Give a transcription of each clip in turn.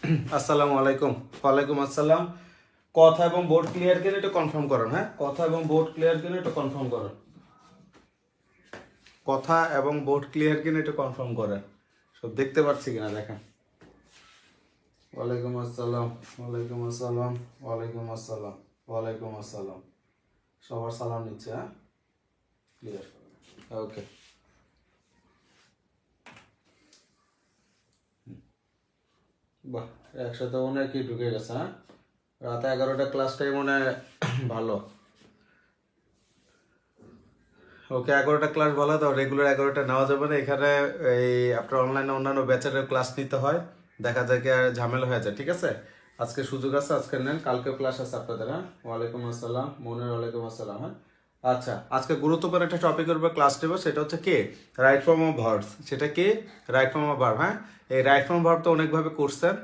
আসসালামু আলাইকুম। ওয়ালাইকুম আসসালাম। কথা এবং বোর্ড ক্লিয়ার কিনা এটা কনফার্ম করুন। হ্যাঁ, কথা এবং বোর্ড ক্লিয়ার কিনা এটা কনফার্ম করুন। কথা এবং বোর্ড ক্লিয়ার কিনা এটা কনফার্ম করেন। সব দেখতে পাচ্ছি কিনা দেখেন। ওয়ালাইকুম আসসালাম, ওয়ালাইকুম আসসালাম, ওয়ালাইকুম আসসালাম, ওয়ালাইকুম আসসালাম। সবার সালাম নিচ্ছে। হ্যাঁ, ক্লিয়ার। ওকে, বাহ, একসাথে মনে হয় কি ঢুকে গেছে। হ্যাঁ, রাতে 11টা ক্লাসটাই মনে হয় ভালো। ওকে, 11টা ক্লাস ভালো, তো রেগুলার 11টা নেওয়া যাবে না এখানে। এই আপনার অনলাইনে অন্যান্য ব্যাচের ক্লাস নিতে হয়, দেখা যায় কি আর ঝামেলা হয়ে যায়। ঠিক আছে, আজকে সুযোগ আছে, আজকে নেন, কালকেও ক্লাস আছে আপনাদের। হ্যাঁ, ওয়ালাইকুম আসসালাম মনের, ওয়ালাইকুম আসসালাম। হ্যাঁ, আচ্ছা, আজকে গুরুত্বপূর্ণ একটা টপিকের উপর ক্লাস নেব, সেটা হচ্ছে কে রাইট ফর্ম অফ ভার্বস। সেটা কি রাইট ফর্ম অফ ভার্ব। হ্যাঁ, এই রাইট ফর্ম ভার্ব তো অনেকভাবে করছেন।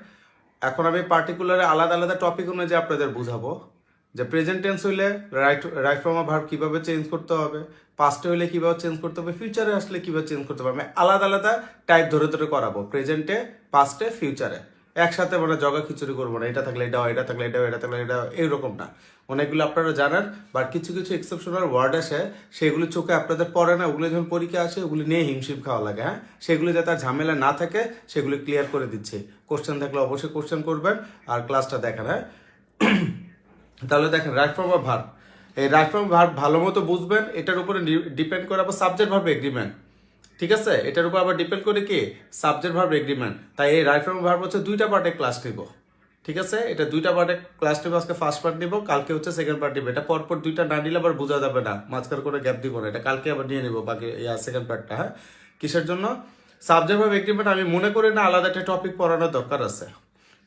এখন আমি পার্টিকুলার আলাদা আলাদা টপিক অনুযায়ী আপনাদের বুঝাবো যে প্রেজেন্ট টেন্স হইলে right right form of verb কিভাবে চেঞ্জ করতে হবে, পাস্টে হইলে কিভাবে চেঞ্জ করতে হবে, ফিউচারে আসলে কিভাবে চেঞ্জ করতে হবে। আমি আলাদা আলাদা টাইপ ধরে ধরে করাবো, প্রেজেন্টে, পাস্টে, ফিউচারে। একসাথে মানে জগা খিচুড়ি করবো না, এটা থাকলে এটা, এটা থাকলে এটা, এটা থাকলে এটা, এইরকম না। অনেকগুলো আপনারা জানেন, বাট কিছু কিছু এক্সেপশনাল ওয়ার্ড আসে, সেগুলো চোখে আপনাদের পড়ে না, ওগুলো যখন পরীক্ষা আসে ওগুলি নিয়ে হিমশিম খাওয়া লাগে। হ্যাঁ, সেগুলো যাতে আর ঝামেলা না থাকে সেগুলো ক্লিয়ার করে দিচ্ছে। কোশ্চেন থাকলে অবশ্যই কোশ্চেন করবেন আর ক্লাসটা দেখেন। হ্যাঁ, তাহলে দেখেন রাইট ফর্ম অফ ভার্ব। এই রাইট ফর্ম ভার্ব ভালো মতো বুঝবেন, এটার উপরে ডিপেন্ড করে আবার সাবজেক্ট ভার্ব এগ্রিমেন্ট। ঠিক আছে, এটার উপর আবার ডিপেন্ড করে কি সাবজেক্ট ভার্ব এগ্রিমেন্ট। তাই এই রাইট ফর্ম ভার্ব হচ্ছে দুইটা পার্টে ক্লাস নিব। ঠিক আছে, এটা দুইটা পার্টে ক্লাস নিব। আজকে ফার্স্ট পার্ট নিব, কালকে হচ্ছে সেকেন্ড পার্ট নিব। এটা পরপর দুইটা না নিলে আবার বোঝা যাবে না, মাঝখানে করে গ্যাপ দিব না। এটা কালকে আবার নিয়ে নিব বাকি সেকেন্ড পার্টটা। হ্যাঁ, কিসের জন্য সাবজেক্ট ভার্ব এগ্রিমেন্ট আমি মনে করি না আলাদা একটা টপিক পড়ানোর দরকার আছে।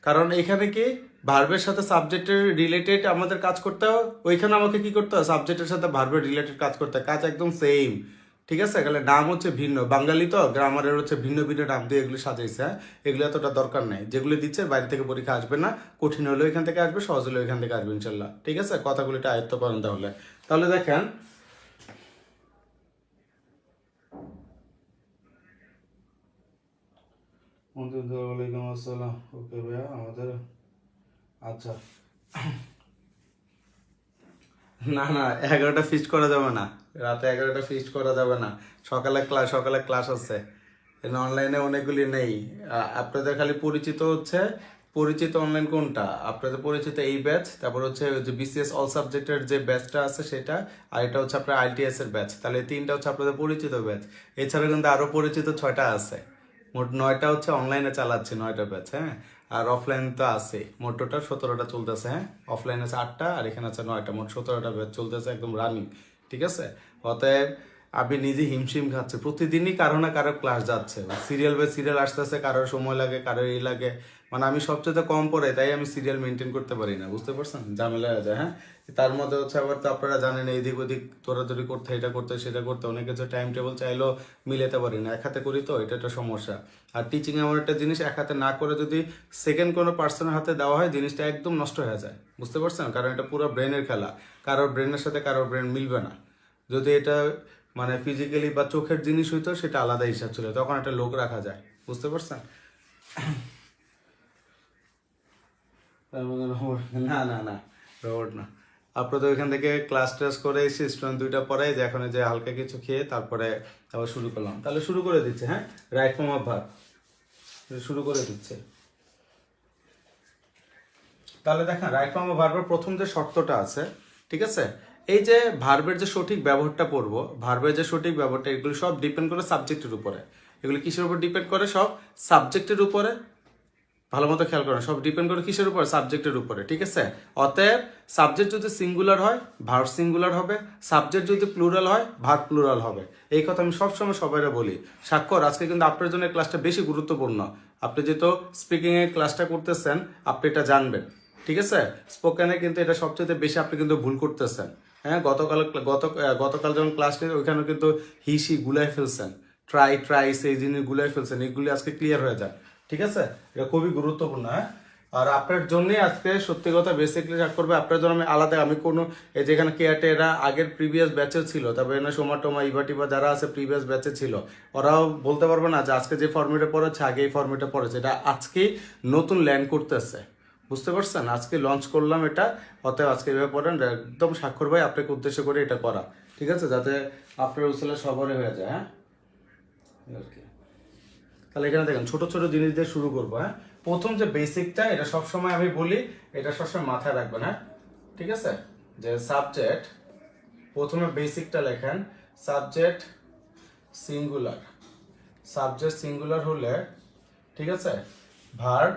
কারণ এখানে কি ভার্বের সাথে সাবজেক্টের রিলেটেড আমাদের কাজ করতে হয়, ওইখানে আমাকে কি করতে হয় সাবজেক্টের সাথে ভার্বের রিলেটেড কাজ করতে হয়, কাজ একদম সেম। ঠিক আছে, তাহলে নাম হচ্ছে ভিন্ন, বাঙালি তো গ্রামারের হচ্ছে ভিন্ন ভিন্ন নাম দিয়ে এগুলো সাজাইছে। হ্যাঁ, এগুলো এতটা দরকার নেই, যেগুলো দিচ্ছে বাইরে থেকে পরীক্ষা আসবে না, কঠিন হলেও এখান থেকে আসবে, সহজ হলেও এখান থেকে আসবে ইনশাল্লাহ। ঠিক আছে, কথাগুলো এটা আয়ত্ত করেন তাহলে। তাহলে দেখেন, ওয়ালাইকুম আসসালাম। ওকে ভাইয়া, আমাদের আচ্ছা, না না, 11টা ফিস্ট করা যাবে না, রাতে 11টা ফিস্ট করা যাবে না। সকালে ক্লাস আছে, অনলাইনে অনেকগুলি নেই। আপনাদের খালি পরিচিত হচ্ছে, পরিচিত অনলাইন কোনটা আপনাদের পরিচিত এই ব্যাচ, তারপর হচ্ছে ওই যে বিসিএস অল সাবজেক্টের যে ব্যাচটা আছে সেটা, আর এটা হচ্ছে আপনার আইটিএস এর ব্যাচ। তাহলে এই তিনটা হচ্ছে আপনাদের পরিচিত ব্যাচ। এছাড়া কিন্তু আরো পরিচিত 6টা আছে। মোট 9টা হচ্ছে অনলাইনে চালাচ্ছে, 9টা ব্যাচ। হ্যাঁ, আর অফলাইন তো আছে, মোট টোটাল 17টা চলতেছে। হ্যাঁ, অফলাইন আছে 8টা আর এখানে আছে 9টা, মোট 17টা ব্যাচ চলতেছে একদম রানিং। ঠিক আছে, অতএব আমি নিজে হিমশিম খাচ্ছে, প্রতিদিনই কারো না কারো ক্লাস যাচ্ছে, সিরিয়াল বাই সিরিয়াল আসতেছে, কারোর সময় লাগে, কারোর এই লাগে। মানে আমি সবচেয়ে কম পড়ে, তাই আমি সিরিয়াল মেনটেন করতে পারি না, বুঝতে পারছেন, ঝামেলা হয়ে যায়। হ্যাঁ, তার মধ্যে হচ্ছে আবার তো আপনারা জানেন এদিক ওদিক দৌড়াদৌড়ি করতে, এটা করতে সেটা করতে, অনেক কিছু টাইম টেবিল চাইলেও মিলাতে পারি না, এক হাতে করি তো, এটা একটা সমস্যা। আর টিচিং এমন একটা জিনিস, এক হাতে না করে যদি সেকেন্ড কোনো পার্সনের হাতে দেওয়া হয়, জিনিসটা একদম নষ্ট হয়ে যায়, বুঝতে পারছেন। কারণ এটা পুরো ব্রেনের খেলা, কারোর ব্রেনের সাথে কারোর ব্রেন মিলবে না। যদি এটা মানে ফিজিক্যালি বা চোখের জিনিস হইতো সেটা আলাদা হিসাব ছিল, তখন একটা লোক রাখা যায়, বুঝতে পারছেন। তার মধ্যে না না না, রোবট না। আপনাদের ওইখান থেকে ক্লাস টাস করে এসে স্টুডেন্ট দুইটা পরে যে এখন যে হালকা কিছু খেয়ে তারপরে আবার শুরু করলাম। তাহলে শুরু করে দিচ্ছে। হ্যাঁ, রাইট ফর্ম অফ ভার্ব শুরু করে দিচ্ছে। তাহলে দেখেন রাইট ফর্ম অফ ভার্বের প্রথম যে শর্তটা আছে, ঠিক আছে, এই যে ভার্বের যে সঠিক ব্যবহারটা পড়বো, ভার্বের যে সঠিক ব্যবহারটা, এগুলো সব ডিপেন্ড করে সাবজেক্টের উপরে। এগুলো কিসের উপর ডিপেন্ড করে? সব সাবজেক্টের উপরে। ভালো মতো খেয়াল করেন, সব ডিপেন্ড করে কিসের উপর? সাবজেক্টের উপরে। ঠিক আছে, অতএব সাবজেক্ট যদি সিঙ্গুলার হয় ভার্ব সিঙ্গুলার হবে, সাবজেক্ট যদি প্লুরাল হয় ভার্ব প্লুরাল হবে। এই কথা আমি সবসময় সবাইরা বলি। স্বাক্ষর, আজকে কিন্তু আপনার জন্য এই ক্লাসটা বেশি গুরুত্বপূর্ণ। আপনি যেহেতু স্পিকিং এর ক্লাসটা করতেছেন, আপনি এটা জানবেন। ঠিক আছে, স্পোকেনে কিন্তু এটা সবচেয়ে বেশি আপনি কিন্তু ভুল করতেছেন। হ্যাঁ, গতকাল যখন ক্লাস নিয়ে ওইখানে কিন্তু হিসি গুলাই ফেলছেন, ট্রাই সেই জিনিস গুলাই ফেলছেন, এগুলি আজকে ক্লিয়ার হয়ে যায়। ঠিক আছে, এটা খুবই গুরুত্বপূর্ণ। হ্যাঁ, আর আপনার জন্যই আজকে সত্যি কথা বেসিকলি স্টার্ট করবে। আপনার জন্য আমি আলাদা, আমি কোনো এই যেখানে কেয়াটে এরা আগের প্রিভিয়াস ব্যাচে ছিল, তারপরে এখানে সোমা টোমা ইভা টিভা যারা আছে প্রিভিয়াস ব্যাচে ছিল, ওরাও বলতে পারবে না যে আজকে যে ফর্মেটে পড়েছে আগে এই ফর্মেটে পড়েছে। এটা আজকেই নতুন ল্যান্ড করতেছে, বুঝতে পারছেন? আজকে লঞ্চ করলাম এটা, অতএব আজকে এভাবে পড়েন। একদম স্বাক্ষর ভাই আপনাকে উদ্দেশ্য করে এটা করা, ঠিক আছে? যাতে আপনার উসলে সবারই হয়ে যায়। হ্যাঁ, আর কি। তাহলে এখানে দেখেন ছোট ছোট জিনিস দিয়ে শুরু করবো। হ্যাঁ, প্রথম যে বেসিকটা, এটা সবসময় আমি বলি, এটা সবসময় মাথায় রাখবেন। হ্যাঁ, ঠিক আছে? যে সাবজেক্ট, প্রথমে বেসিকটা লেখেন, সাবজেক্ট সিঙ্গুলার। সাবজেক্ট সিঙ্গুলার হলে, ঠিক আছে, ভার্ব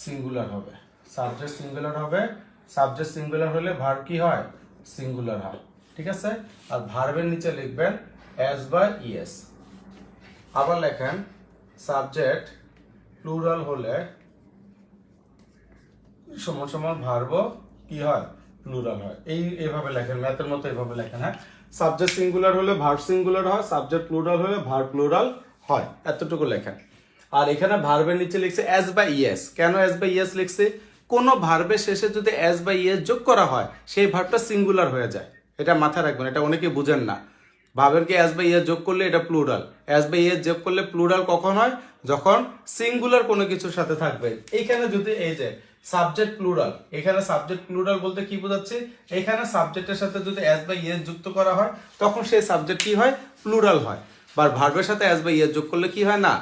সিঙ্গুলার হবে। সাবজেক্ট সিঙ্গুলার হবে, সাবজেক্ট সিঙ্গুলার হলে ভার্ব কি হয়? সিঙ্গুলার হয়, ঠিক আছে? আর ভার্বের নিচে লিখবেন এস বা ইএস। আবার লেখেন সাবজেক্ট প্লুরাল হলে সমান সমান ভার্বও কি হয়? প্লুরাল হয়। এইভাবে লেখেন, ম্যাথের মতো এইভাবে লেখেন। হ্যাঁ, সাবজেক্ট সিঙ্গুলার হলে ভার্ব সিঙ্গুলার হয়, সাবজেক্ট প্লুরাল হলে ভার্ব প্লুরাল হয়, এতটুকু লেখেন। আর এখানে ভার্বের নিচে লিখছে এস বা ইএস। কেন এস বা ইএস লিখছে? কোনো ভার্বের শেষে যদি এস বা ইএস যোগ করা হয় সেই ভার্বটা সিঙ্গুলার হয়ে যায়। এটা মাথায় রাখবেন, এটা অনেকে বুঝেন না। ভাবেন কি এস বা ইএস যোগ করলে এটা প্লুরাল। এস বা ইএস যোগ করলে প্লুরাল কখন হয়? যখন সিঙ্গুলার কোনো কিছুর সাথে থাকবে। এইখানে যদি এই যে সাবজেক্ট প্লুরাল, এখানে সাবজেক্ট প্লুরাল বলতে কি বোঝাচ্ছে? এখানে সাবজেক্টের সাথে যদি এস বা ইএস যুক্ত করা হয় তখন সেই সাবজেক্ট কি হয়? প্লুরাল হয়। বা ভার্বের সাথে এস বা ইএস যোগ করলে কি হয় না?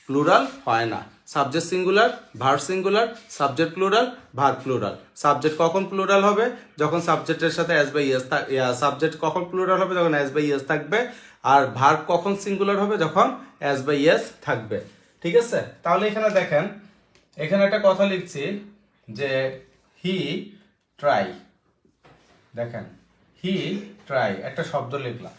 প্লুরাল হয় না। Subject singular, verb singular, subject plural, verb plural. Subject কখন প্লুরাল হবে? যখন সাবজেক্টের সাথে এস বাই ইএস, সাবজেক্ট কখন প্লুরাল হবে? যখন এস বাই ইএস থাকবে। আর ভার্ব কখন সিঙ্গুলার হবে? যখন এস বাই ইএস থাকবে, ঠিক আছে? তাহলে এখানে দেখেন, এখানে একটা কথা লিখছি যে হি ট্রাই। দেখেন, হি ট্রাই একটা শব্দ লিখলাম,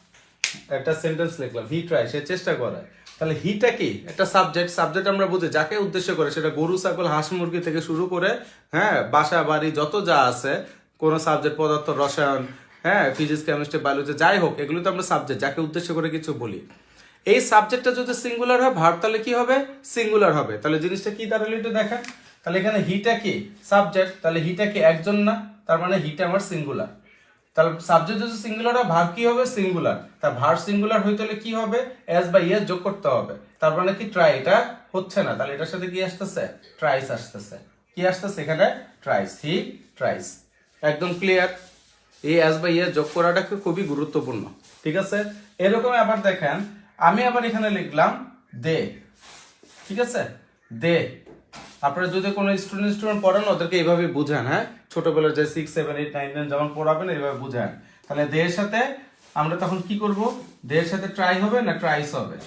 একটা সেন্টেন্স লিখলাম, হি ট্রাই, সে চেষ্টা করে। তাহলে হিটা কি? একটা সাবজেক্ট। সাবজেক্ট আমরা বুঝি যাকে উদ্দেশ্য করে, সেটা গরু ছাগল হাঁস মুরগি থেকে শুরু করে, হ্যাঁ, বাসা বাড়ি যত যা আছে, কোন সাবজেক্ট, পদার্থ রসায়ন, হ্যাঁ, ফিজিক্স কেমিস্ট্রি বায়োলজি যাই হোক, এগুলো তো আমরা সাবজেক্ট, যাকে উদ্দেশ্য করে কিছু বলি। এই সাবজেক্টটা যদি সিঙ্গুলার হয়, ভার্ব তাহলে কি হবে? সিঙ্গুলার হবে। তাহলে জিনিসটা কি দাঁড়ালো একটু দেখেন। তাহলে এখানে হিটা কি? সাবজেক্ট। তাহলে হিটা কি? একজন না, তার মানে হিটা আমার সিঙ্গুলার। তাহলে সাবজেক্ট যদি সিঙ্গুলার হয়, ভার্ব কি হবে? সিঙ্গুলার। তা ভার্ব সিঙ্গুলার হইতে হলে কি হবে? এস বা ইএস যোগ করতে হবে। তার মানে কি? ট্রাই। এটা হচ্ছে না, তাহলে এটার সাথে কি আসতেছে? ট্রাইস আসতেছে। কি আসতেছে এখানে? ট্রাইস। হি ট্রাইস। একদম ক্লিয়ার? এই এস বা ইএস যোগ করাটা খুবই গুরুত্বপূর্ণ, ঠিক আছে? এরকম আবার দেখেন, আমি আবার এখানে লিখলাম দে, ঠিক আছে? দে। আপনারা যদি কোনো স্টুডেন্ট পড়ান, ওদেরকে এইভাবে বুঝান। হ্যাঁ, ছোটবেলার যে 6, 7, 8, 9, 10 যেমন পড়াবেন এইভাবে বুঝান। তাহলে দের সাথে আমরা তখন কি করব? দের সাথে ট্রাই হবে না ট্রাইস হবে?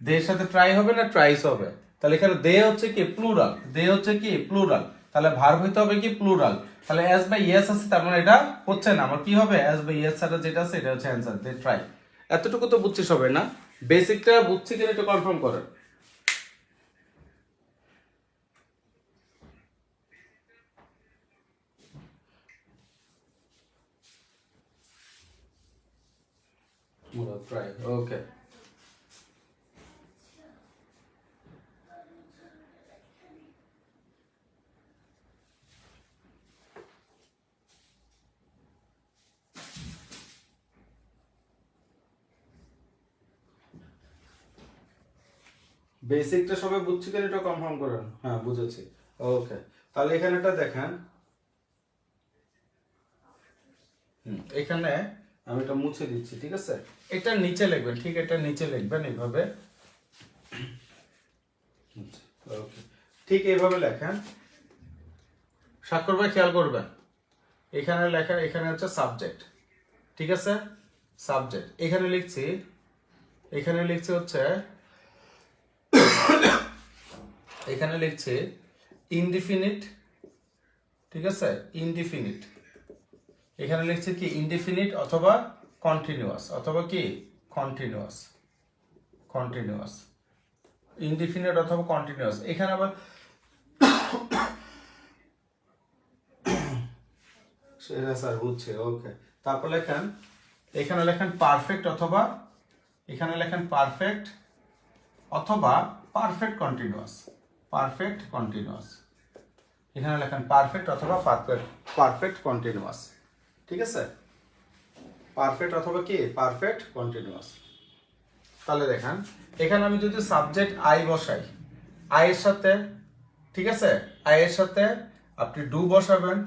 দের সাথে ট্রাই হবে না ট্রাইস হবে? তাহলে এখানে দে হচ্ছে কি? প্লুরাল। দে হচ্ছে কি? প্লুরাল। তাহলে ভার্ব হইতে হবে কি? প্লুরাল। তাহলে এস বাই ইএস আছে, তার মানে এটা হচ্ছে না। আমার কি হবে? এস বাই ইএস ছাড়া যেটা আছে এটা হচ্ছে অ্যান্সার। They try. এতটুকু তো বুঝছি সবাই না? বেসিকটা বুঝছি কিনা একটু কনফার্ম করেন। ট্রাই, ওকে। বেসিকটা সবাই বুঝছি কিনা এটা কনফার্ম করেন। হ্যাঁ, বুঝেছি। ওকে, তাহলে এখানে একটা দেখেন, এখানে আমি এটা মুছে দিচ্ছি, ঠিক আছে? এটা নিচে লিখবেন, ঠিক, এটা নিচে লিখবেন এইভাবে। ওকে, ঠিক এইভাবে লেখেন। স্বাক্ষর ভাই খেয়াল করবেন, এখানে লেখা, এখানে হচ্ছে সাবজেক্ট, ঠিক আছে? সাবজেক্ট এখানে লিখছি, এখানে লিখছি হচ্ছে, এখানে লিখছি ইনডিফিনিট, ঠিক আছে? ইনডিফিনিট। এখানে লিখছি কি? ইনডিফিনিট অথবা কন্টিনিউয়াস, অথবা কি? কন্টিনিউয়াস। কন্টিনিউয়াস, ইনডিফিনিট অথবা কন্টিনিউয়াস। এখানে আবার সেটা স্যার বুঝছে, ওকে। তারপর লেখেন, এখানে লেখেন পারফেক্ট অথবা, এখানে লেখেন পারফেক্ট অথবা পারফেক্ট কন্টিনিউয়াস। পারফেক্ট কন্টিনিউয়াস, এখানে লেখেন পারফেক্ট অথবা পারফেক্ট কন্টিনিউয়াস। ঠিক আছে, পারফেক্ট অথবা কি পারফেক্ট কন্টিনিউয়াস। তাহলে দেখেন এখানে আমি যদি সাবজেক্ট আই বসাই, আই এর সাথে, ঠিক আছে, আই এর সাথে আপনি ডু বসাবেন।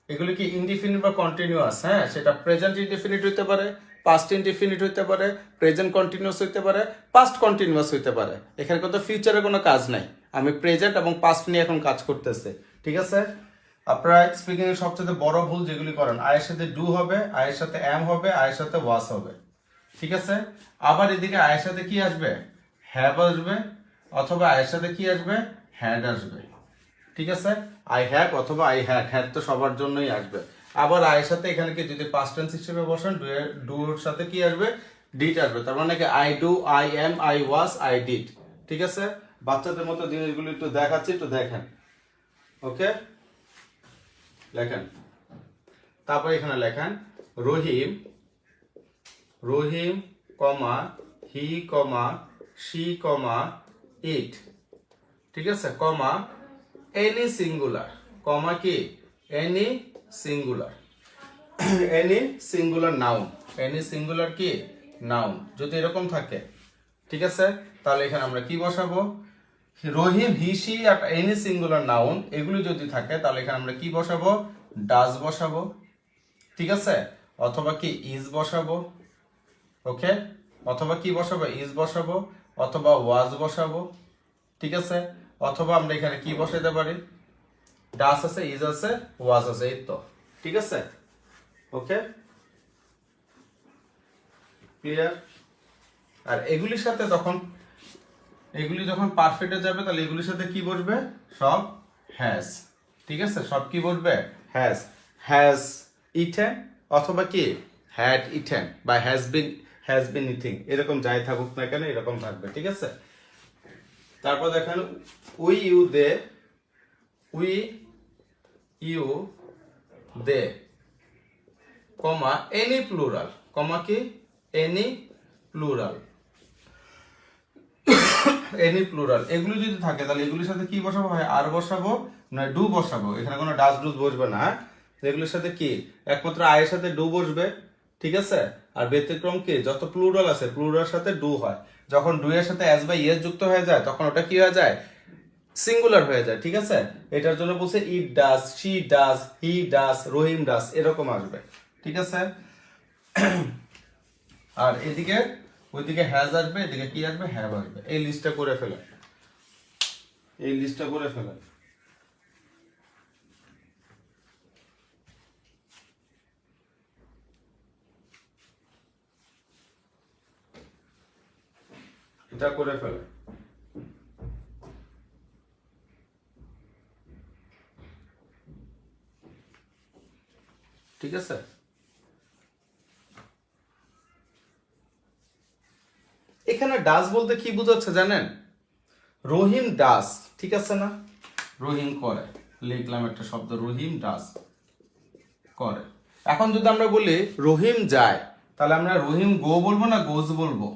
এগুলি কি ইনডিফিনিট বা কন্টিনিউয়াস? হ্যাঁ, সেটা প্রেজেন্ট ইনডিফিনিট হইতে পারে, পাস্ট ইনডিফিনিট হইতে পারে, প্রেজেন্ট কন্টিনিউয়াস হইতে পারে, পাস্ট কন্টিনিউয়াস হইতে পারে। এখানে কিন্তু ফিউচারের কোনো কাজ নাই, আমি প্রেজেন্ট এবং পাস্ট নিয়ে এখন কাজ করতেছে। ঠিক আছে, আপনারা স্পিকিং এর সবচেয়ে বড় ভুল যেগুলি করেন, আয়ের সাথে ডু হবে, আয়ের সাথে এম হবে, আয়ের সাথে ওয়াস হবে। ঠিক আছে, আবার এদিকে আয়ের সাথে কি আসবে? হ্যাভ আসবে, অথবা আয়ের সাথে কি আসবে? হ্যাড আসবে। ঠিক আছে, আই হ্যাভ অথবা আই হ্যাড, হ্যাড তো সবার জন্যই আসবে। আবার আয়ের সাথে এখানে কি যদি পাস্ট টেন্স হিসেবে বসেন, ডু এর সাথে কি আসবে? ডিড আসবে। তার মানে কি I do, I am, I was, I did. ঠিক আছে, বাচ্চাদের মতো জিনিসগুলো একটু দেখাচ্ছি, একটু দেখেন। ওকে, লেখেন। তারপর এখানে লেখেন রহিম, রহিম কমা হি কমা শি কমা ইট। ঠিক আছে, কমা এনি সিঙ্গুলার, কমা কি any singular, any singular noun, any singular কি নাউন যদি এরকম থাকে, ঠিক আছে, তাহলে এখানে আমরা কি বসাবো? রহিম, হি, সি আর এনি সিঙ্গুলার নাউন এগুলি যদি থাকে তাহলে এখানে আমরা কি বসাবো? ডাজ বসাবো। ঠিক আছে, অথবা কি ইজ বসাবো। ওকে, অথবা কি বসাবো? ইজ বসাবো, অথবা ওয়াজ বসাবো। ঠিক আছে, অথবা আমরা এখানে কি বসাইতে পারি? ডাস আছে, ইজ আছে, ওয়াজ আছে, এই তো। ঠিক আছে, ওকে, ক্লিয়ার। আর এগুলির সাথে তখন, এগুলি যখন পারফেক্টে যাবে তাহলে এগুলির সাথে কি বসবে? সব হ্যাজ। ঠিক আছে, সব কি বসবে? হ্যাজ, হ্যাজ ইটেন, অথবা কি হ্যাড ইটেন বা হ্যাজ বিন ইটিং, এরকম যাই থাকুক না কেন এরকম থাকবে। ঠিক আছে, তারপর দেখেন we you they, we you they, comma any plural, comma কি এনি প্লুরাল, এনি প্লুরাল। এগুলি যদি থাকে তাহলে এগুলির সাথে কি বসাবো? হয় আর বসাবো, না ডু বসাবো। এখানে কোনো ডাস ডুস বসবে না। এগুলির সাথে কি একমাত্র আয়ের সাথে ডু বসবে। ঠিক আছে, আর ব্যতিক্রম কি যত প্লুরাল আছে প্লুরাল সাথে ডু হয়। যখন ডু এর সাথে এস বা ইয়েস যুক্ত হয়ে যায় তখন ওটা কি হয়ে যায়? সিঙ্গুলার হয়ে যায়। ঠিক আছে, এটার জন্য বলছে ইট ডাস, শি ডাস, হি ডাস, রহিম ডাস, এরকম আসবে। ঠিক আছে, আর এদিকে ওইদিকে হ্যাজ আসবে, এদিকে কি আসবে? হ্যাভ আসবে। এই লিস্টটা করে ফেলেন, এই লিস্টটা করে ফেলেন। এটা করে ফেলেন। ঠিক আছে, এখানে ডাস বলতে কি বোঝাচ্ছে জানেন? রহিম ডাস, ঠিক আছে না? রহিম করে, লিখলাম একটা শব্দ, রহিম ডাস করে। এখন যদি আমরা বলি রহিম যায়, তাহলে আমরা রহিম গো বলবো না গোজ বলবো?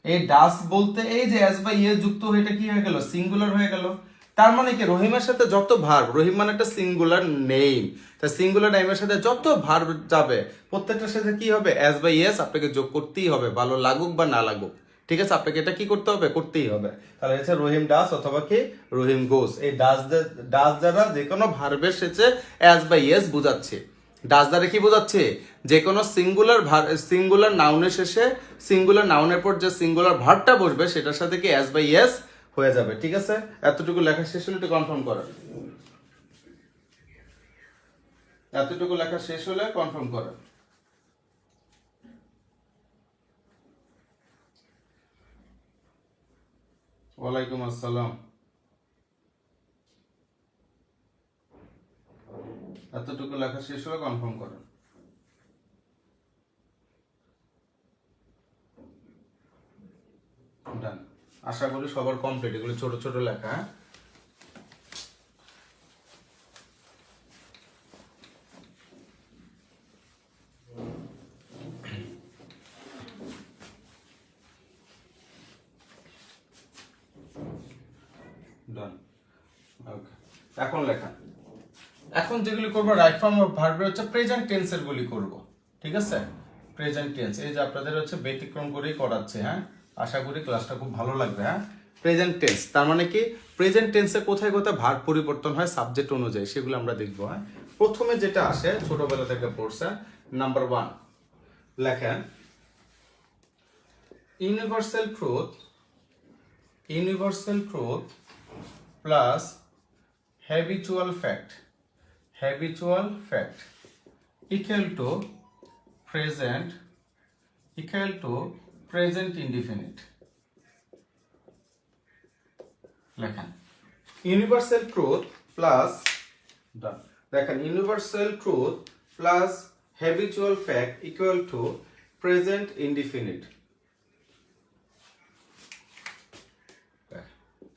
এই ডাস বলতে এই যে এস বা ইয়ে যুক্ত হয়ে এটা কি হয়ে গেল? সিঙ্গুলার হয়ে গেল। তার মানে কি রহিমের সাথে যত ভার্ব, রহিম মানে একটা সিঙ্গুলার নেম, তাই সিঙ্গুলার নেমের সাথে যত ভার্ব যাবে প্রত্যেকটার সাথে কি হবে? এস বা ইয়েস আপনাকে যোগ করতেই হবে, ভালো লাগুক বা না লাগুক। ঠিক আছে, আপনাকে এটা কি করতে হবে? করতেই হবে। তাহলে হচ্ছে রহিম ডাস অথবা কি রহিম গোস। এই ডাস দ্বারা যে কোনো ভার্বের শেষে এস বা ইয়েস বোঝাচ্ছে। ডাস দ্বারা কি বোঝাচ্ছে? যে কোনো সিঙ্গুলার নাউনের শেষে, সিঙ্গুলার নাউনের পর যে সিঙ্গুলার ভার্বটা বসবে সেটার সাথে কি এস বা ইয়েস হয়ে যাবে। ঠিক আছে, এতটুকু লেখা শেষ হলে একটু কনফার্ম করেন, এতটুকু লেখা শেষ হলে কনফার্ম করেন। ওয়ালাইকুম আসসালাম। এতটুকু লেখা শেষ হলে কনফার্ম করেন। ডান, আশা করি সবার কমপ্লিট। এগুলো ছোট ছোট লেখা, হ্যাঁ? ডান, ওকে। এখন লেখেন। এখন যেগুলি করবো রাইট ফর্ম অফ ভার্বের হচ্ছে প্রেজেন্ট টেন্সের গুলি করব, ঠিক আছে? প্রেজেন্ট টেন্স, এই যে আপনাদের হচ্ছে ব্যতিক্রম করেই করাচ্ছে, হ্যাঁ, আশা করি ক্লাসটা খুব ভালো লাগবে। হ্যাঁ, প্রেজেন্ট টেন্স তার মানে কি, প্রেজেন্ট টেন্সে কোথায় কোথায় ভার্ব পরিবর্তন হয় সাবজেক্ট অনুযায়ী, সেগুলো আমরা দেখবো। হ্যাঁ, প্রথমে যেটা আসে ছোটবেলা থেকে পড়ছেন, নাম্বার 1 লেখেন, universal truth plus habitual fact equal to present indefinite লেখেন। ইউনিভার্সাল ট্রুথ প্লাস, দেখেন, universal truth plus habitual fact equal to present indefinite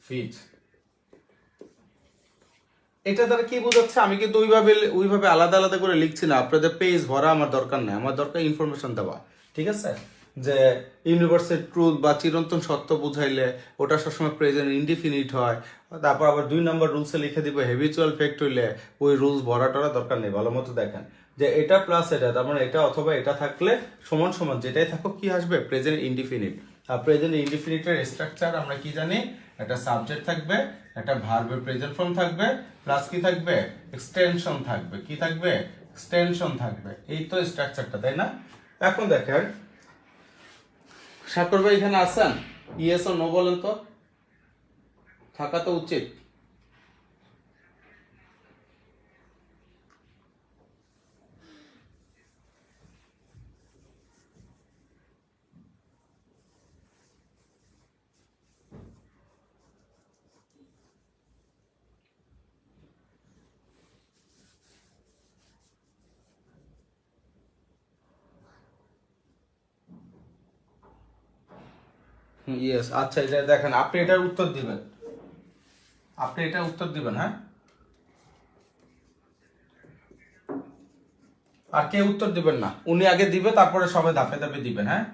ফিজ। এটা দ্বারা কি বোঝাচ্ছে, আমি কিন্তু ওইভাবে আলাদা আলাদা করে লিখছি না, আপনাদের পেজ ভরা আমার দরকার নেই, আমার দরকার ইনফরমেশন দেওয়া, ঠিক আছে? যে ইউনিভার্সাল ট্রুথ বা চিরন্তন সত্য বুঝাইলে ওটা সবসময় প্রেজেন্ট ইনডিফিনিট হয়, তারপর আবার 2 নম্বর রুলসে লিখে দিব হ্যাবিচুয়াল ফ্যাক্ট হইলে ওই রুলস ভরাটার দরকার নেই। ভালো মতো দেখেন যে এটা প্লাস এটা, তার মানে এটা অথবা এটা থাকলে সমান সমান যেটাই থাকুক কি আসবে, প্রেজেন্ট ইনডিফিনিট। আর প্রেজেন্ট ইনডিফিনিটের স্ট্রাকচার আমরা কি জানি, একটা সাবজেক্ট থাকবে, একটা ভার্বের প্রেজেন্ট ফর্ম থাকবে, প্লাস কি থাকবে, এক্সটেনশন থাকবে। কি থাকবে, এক্সটেনশন থাকবে। এই তো স্ট্রাকচারটা, তাই না? এখন দেখেন, সাকর ভাই এখানে আছেন? ইয়েস ও নো বলেন তো, থাকা তো উচিত। ইয়েস, আচ্ছা, এটা দেখেন, আপনি এটার উত্তর দিবেন, হ্যাঁ? আর কে উত্তর দিবেন না, উনি আগে দিবে, তারপরে সবাই ধাপে ধাপে দিবেন। হ্যাঁ,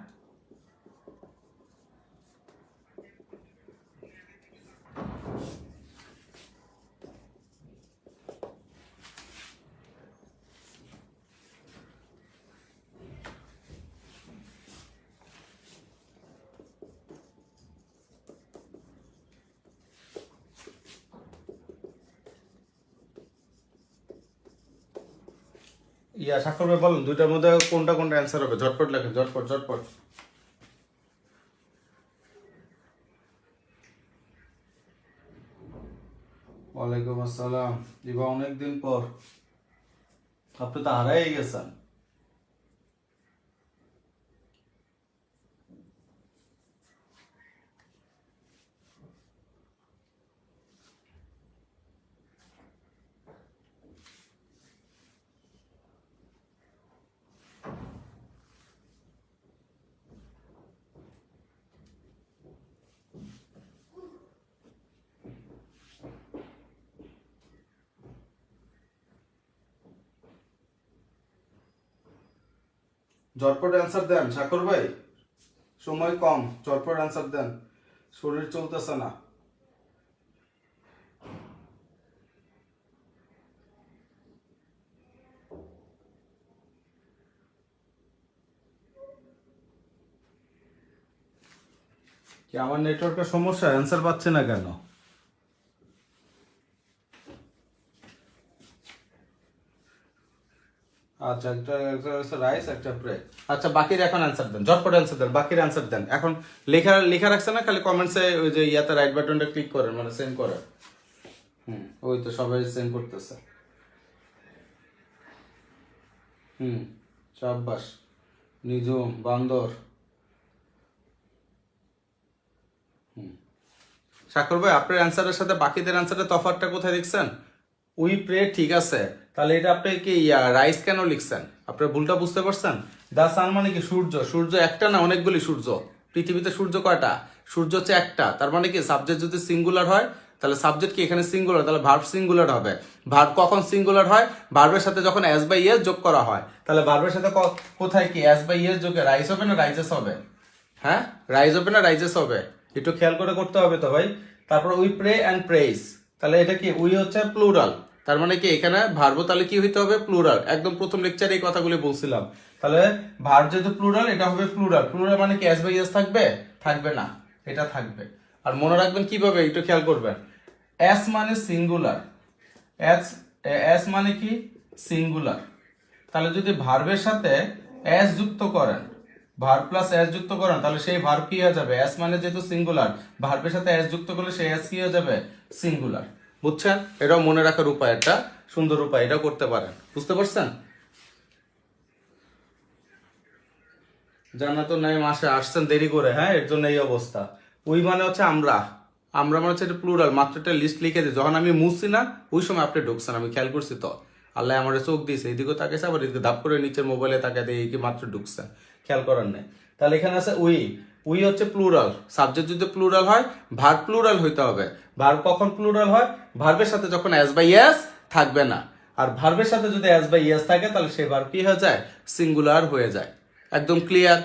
সাক্ষর ভাই বলুন, দুইটার মধ্যে কোনটা কোনটা অ্যান্সার হবে, ঝটপট লেখেন, ঝটপট। ওয়ালাইকুম আসসালাম দিবা, অনেকদিন পর, আপনি তো হারাই গেছেন। ঝটপট অ্যান্সার দেন সাকর ভাই, সময় কম, ঝটপট অ্যান্সার দেন, শরীর চলতেছে না। কি আমার নেটওয়ার্কের সমস্যা, অ্যান্সার পাচ্ছে না কেন? আচ্ছা, একটা রাইস, একটা প্রে। আচ্ছা, বাকির এখন অ্যান্সার দেন, ঝটপট অ্যান্সার দেন, বাকির অ্যান্সার দেন। এখন লেখা রাখছে না, খালি কমেন্টসে ওই যে ইয়াতে রাইট বাটনটা ক্লিক করেন, মানে সেন্ড করেন। ওই তো সবাই সেন্ড করতেছে। শাবাশ, নিজুম, বান্দর। সাকর ভাই, আপনার অ্যান্সারের সাথে বাকিদের অ্যান্সারের তফাৎটা কোথায় দেখছেন? উই প্রে, ঠিক আছে, তাহলে এটা আপনি কি রাইস কেন লিখছেন? আপনার ভুলটা বুঝতে পারছেন? দা সান মানে কি, সূর্য একটা না, অনেকগুলি সূর্য। পৃথিবীতে সূর্য কয়টা? সূর্য হচ্ছে একটা। তার মানে কি, সাবজেক্ট যদি সিঙ্গুলার হয় তাহলে সাবজেক্ট কি এখানে সিঙ্গুলার, তাহলে ভার্ব সিঙ্গুলার হবে। ভার্ব কখন সিঙ্গুলার হয়? ভার্বের সাথে যখন এস বাই এস যোগ করা হয়। তাহলে ভার্বের সাথে কোথায় কি এস বাই এস যোগে রাইস হবে না রাইজেস হবে? হ্যাঁ, রাইজ হবে না রাইজেস হবে? একটু খেয়াল করে করতে হবে তো ভাই। তারপর উই প্রে অ্যান্ড প্রেইজ, তাহলে এটা কি উই হচ্ছে প্লুরাল, তার মানে কি এখানে ভার্বও তাহলে কি হইতে হবে প্লুরাল। একদম প্রথম লেকচারে এই কথাগুলো বলছিলাম। তাহলে ভার্ব যেহেতু প্লুরাল এটা হবে প্লুরাল। প্লুরাল মানে কি এস বাই এস থাকবে? থাকবে না, এটা থাকবে। আর মনে রাখবেন কিভাবে, একটু খেয়াল করবেন। এস মানে সিঙ্গুলার, এস এস মানে কি সিঙ্গুলার। তাহলে যদি ভার্বের সাথে এস যুক্ত করেন, ভার্ব প্লাস এস যুক্ত করেন, তাহলে সেই ভার্ব কি হয়ে যাবে? এস মানে যেহেতু সিঙ্গুলার, ভার্বের সাথে এস যুক্ত করলে সেই এস কি হয়ে যাবে? সিঙ্গুলার। বুঝছেন? এটাও মনে রাখার উপায়, একটা সুন্দর উপায়, এটাও করতে পারেন। বুঝতে পারছেন? জানা তো নাই, মাসে আসছেন দেরি করে, হ্যাঁ, এর জন্য এই অবস্থা। ওই মানে হচ্ছে আমরা, আমরা মানে হচ্ছে এটা প্লুরাল, মাত্র একটা লিস্ট লিখে দিই। যখন আমি মুছছি না ওই সময় আপনি ঢুকছেন, আমি খেয়াল করছি তো। আল্লাহ আমার চোখ দিয়েছে, এদিকেও তাকাইছে, আবার এদিকে ধাপ করে নিচের মোবাইলে তাকাই দিয়ে কি মাত্র ঢুকছেন, খেয়াল করার নেই। তাহলে এখানে আছে উই, উই হচ্ছে প্লুরাল। সাবজেক্ট যদি প্লুরাল হয় ভার্ব প্লুরাল হইতে হবে। ভার্ব কখন প্লুরাল হয়? ভার্বের সাথে যখন এস বাই এস থাকবে না। আর ভার্বের সাথে যদি এস বাই এস থাকে তাহলে সেই ভার্ব কি হয়ে যায়? সিঙ্গুলার হয়ে যায়। একদম ক্লিয়ার?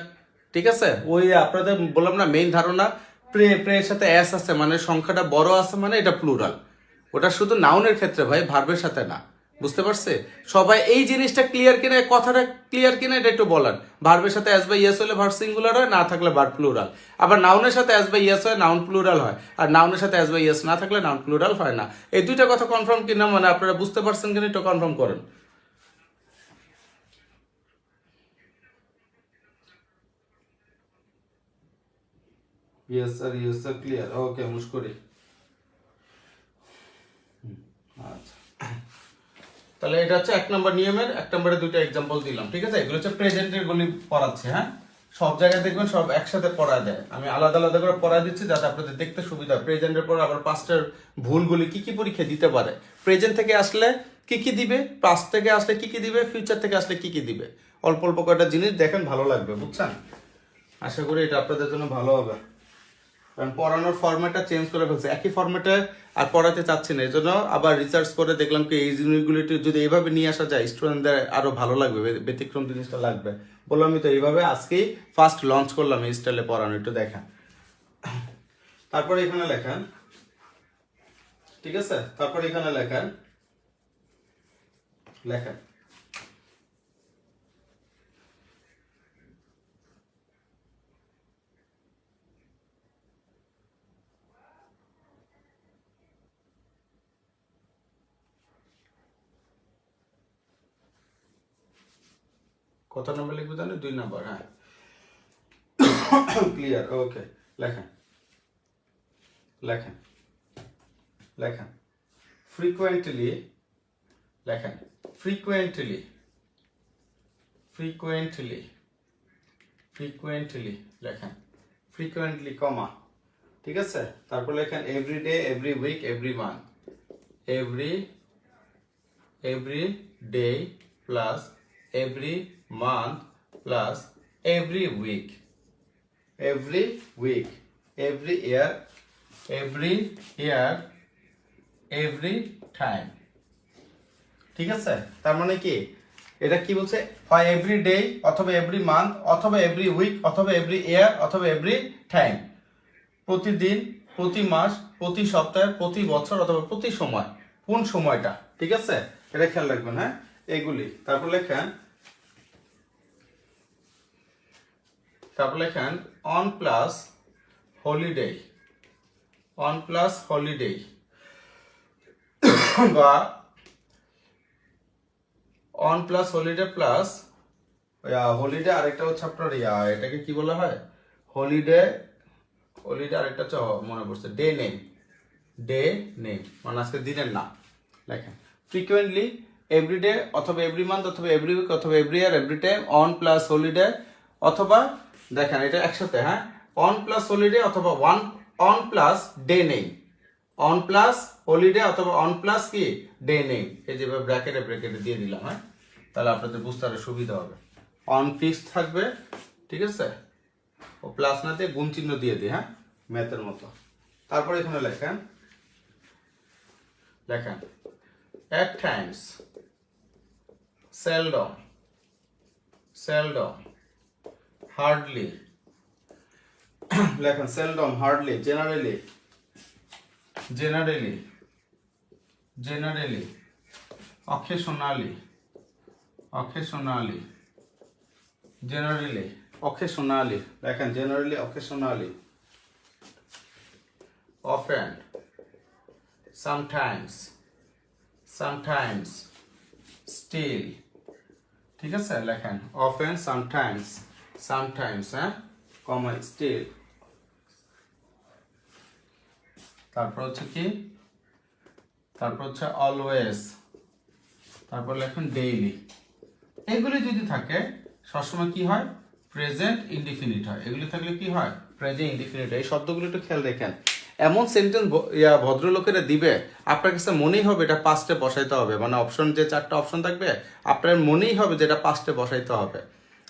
ঠিক আছে? ওই আপনাদের বললাম না মেইন ধারণা, প্রে প্রে এর সাথে এস আছে মানে সংখ্যাটা বড় আছে মানে এটা প্লুরাল। ওটা শুধু নাউনের ক্ষেত্রে ভাই, ভার্বের সাথে না। বুঝতে পারছে সবাই? এই জিনিসটা ক্লিয়ার কিনা, কথাটা ক্লিয়ার কিনা এটা একটু বলেন। ভার্বের সাথে এস বাই ইয়েস হলে ভার্ব সিঙ্গুলার হয়, না থাকলে ভার্ব প্লুরাল। আবার নাউনের সাথে এস বাই ইয়েস হয়, নাউন প্লুরাল হয়। আর নাউনের সাথে এস বাই ইয়েস না থাকলে নাউন প্লুরাল হয় না। এই দুইটা কথা কনফার্ম কিনা, মানে আপনারা বুঝতে পারছেন কিনা একটু কনফার্ম করেন। Yes sir, yes sir, clear. Okay মুশকুরি। আচ্ছা, তাহলে এটা হচ্ছে এক নম্বর নিয়মের এক নম্বরে দুটো এক্সাম্পল দিলাম। ঠিক আছে? এগুলো হচ্ছে প্রেজেন্টের গুলি পড়াচ্ছে। হ্যাঁ, সব জায়গায় দেখবেন সব একসাথে পড়া দেয়, আমি আলাদা আলাদা করে পড়া দিচ্ছি যাতে আপনাদের দেখতে সুবিধা। প্রেজেন্টের পর আবার পাস্টের ভুলগুলি কি কি পরীক্ষা দিতে পারে, প্রেজেন্ট থেকে আসলে কি কি দিবে, পাস্ট থেকে আসলে কি কি দিবে, ফিউচার থেকে আসলে কি কি দিবে। অল্প অল্প কয়েকটা জিনিস দেখেন, ভালো লাগবে। বুঝছেন? আশা করি এটা আপনাদের জন্য ভালো হবে। কারণ পড়ানোর ফরম্যাটটা চেঞ্জ করে ফেলছে, একই ফরম্যাটে আর পড়াতে চাচ্ছি না। এই জন্য আবার রিসার্চ করে দেখলাম কি এই জিনিসগুলি যদি এইভাবে নিয়ে আসা যায় স্টুডেন্টদের আরো ভালো লাগবে, ব্যতিক্রম জিনিসটা লাগবে। বললামই তো, এইভাবে আজকেই ফার্স্ট লঞ্চ করলাম এই স্টাইলে পড়ানো। একটু দেখেন, তারপরে এখানে লেখেন। ঠিক আছে? তারপরে এখানে লেখেন, লেখেন কত নম্বর লিখবে জানেন? 2 নম্বর। হ্যাঁ, ক্লিয়ার। ওকে, লেখেন, লেখেন, লেখেন ফ্রিকোয়েন্টলি, লেখেন ফ্রিকোয়েন্টলি, ফ্রিকোয়েন্টলি, ফ্রিকোয়েন্টলি লেখেন, ফ্রিকোয়েন্টলি কমা। ঠিক আছে? তারপর লেখেন everyday, every week, every month. Every, every day plus every month plus every week, every week, every year, every year, every time. ঠিক আছে? তার মানে কি এটা কি বলছে? হয় এভরি ডে অথবা এভরি মান্থ অথবা এভরি উইক অথবা এভরি ইয়ার অথবা এভরি টাইম। প্রতিদিন, প্রতি মাস, প্রতি সপ্তাহে, প্রতি বছর অথবা প্রতি সময়। কোন সময়টা? ঠিক আছে? এটা খেয়াল রাখবেন। হ্যাঁ, এগুলি। তারপর লেখেন, তারপর লেখেন on plus holiday, on plus holiday বা on plus holiday plus holiday. আরেকটা হচ্ছে আপনার এটাকে কি বলা হয়? হলিডে, হলিডে আরেকটা হচ্ছে মনে পড়ছে, ডে নেম, ডে নেম মানে আজকে দিনের নাম। লেখেন ফ্রিকুয়েন্টলি এভরিডে অথবা এভরি মান্থ অথবা এভরি উইক অথবা every year, every time, on plus holiday অথবা, দেখেন এটা একসাথে। হ্যাঁ, অন প্লাস হলিডে অথবা on plus day name, on plus holiday অথবা অন প্লাস কি ডে নেম। এই যেভাবে ব্র্যাকেটে ব্র্যাকেটে দিয়ে দিলাম। হ্যাঁ, তাহলে আপনাদের বুঝতে আরো সুবিধা হবে। অন ফিক্স থাকবে। ঠিক আছে? ও প্লাস না দিয়ে গুণ চিহ্ন দিয়ে দিই। হ্যাঁ, ম্যাথের মতো। তারপরে এখানে লেখেন, লেখেন at times, seldom, seldom, hardly, লেখেন seldom, hardly, generally, generally, generally, occasionally, occasionally, generally, occasionally, দেখেন generally, occasionally, often, sometimes, sometimes, still, ঠিক আছে লেখেন often, sometimes, sometimes, কমা still, তারপর হচ্ছে কি, তারপর হচ্ছে অলওয়েজ, তারপর লেখেন ডেইলি। এগুলি যদি থাকে সবসময় কি হয়, প্রেজেন্ট ইনডিফিনিট হয়। এগুলি থাকলে কি হয়, প্রেজেন্ট ইনডিফিনিট। এই শব্দগুলো একটু খেয়াল রেখেন। এমন সেন্টেন্স ভদ্রলোকেরা দিবে আপনার কাছে মনেই হবে এটা পাস্টে বসাইতে হবে, মানে অপশন যে 4টা অপশন থাকবে আপনার মনেই হবে যে এটা পাস্টে বসাইতে হবে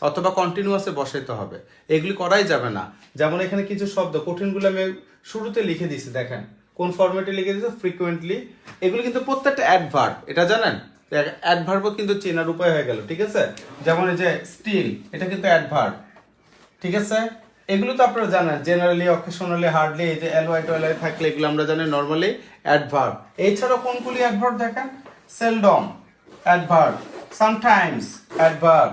অথবা কন্টিনিউয়াসে বসাইতে হবে। এগুলি করাই যাবে না। যেমন এখানে কিছু শব্দ কঠিনগুলো আমি শুরুতে লিখে দিয়েছি, দেখেন কোন ফরম্যাটে লিখে দিয়েছি, ফ্রিকোয়েন্টলি। এগুলো কিন্তু প্রত্যেকটা অ্যাডভার্ব, এটা জানেন অ্যাডভার্বও কিন্তু চেনার উপায় হয়ে গেল, ঠিক আছে। যেমন এই যে স্টিল, এটা কিন্তু অ্যাডভার্ব, ঠিক আছে। এগুলো তো আপনারা জানেন, জেনারেলি, অকেশনালি, হার্ডলি, এই যে এলওয়াই টলওয়াই থাকলে এগুলো আমরা জানি নরমালি অ্যাডভার্ব। এছাড়াও কোনগুলি অ্যাডভার্ব দেখেন, seldom adverb, sometimes adverb,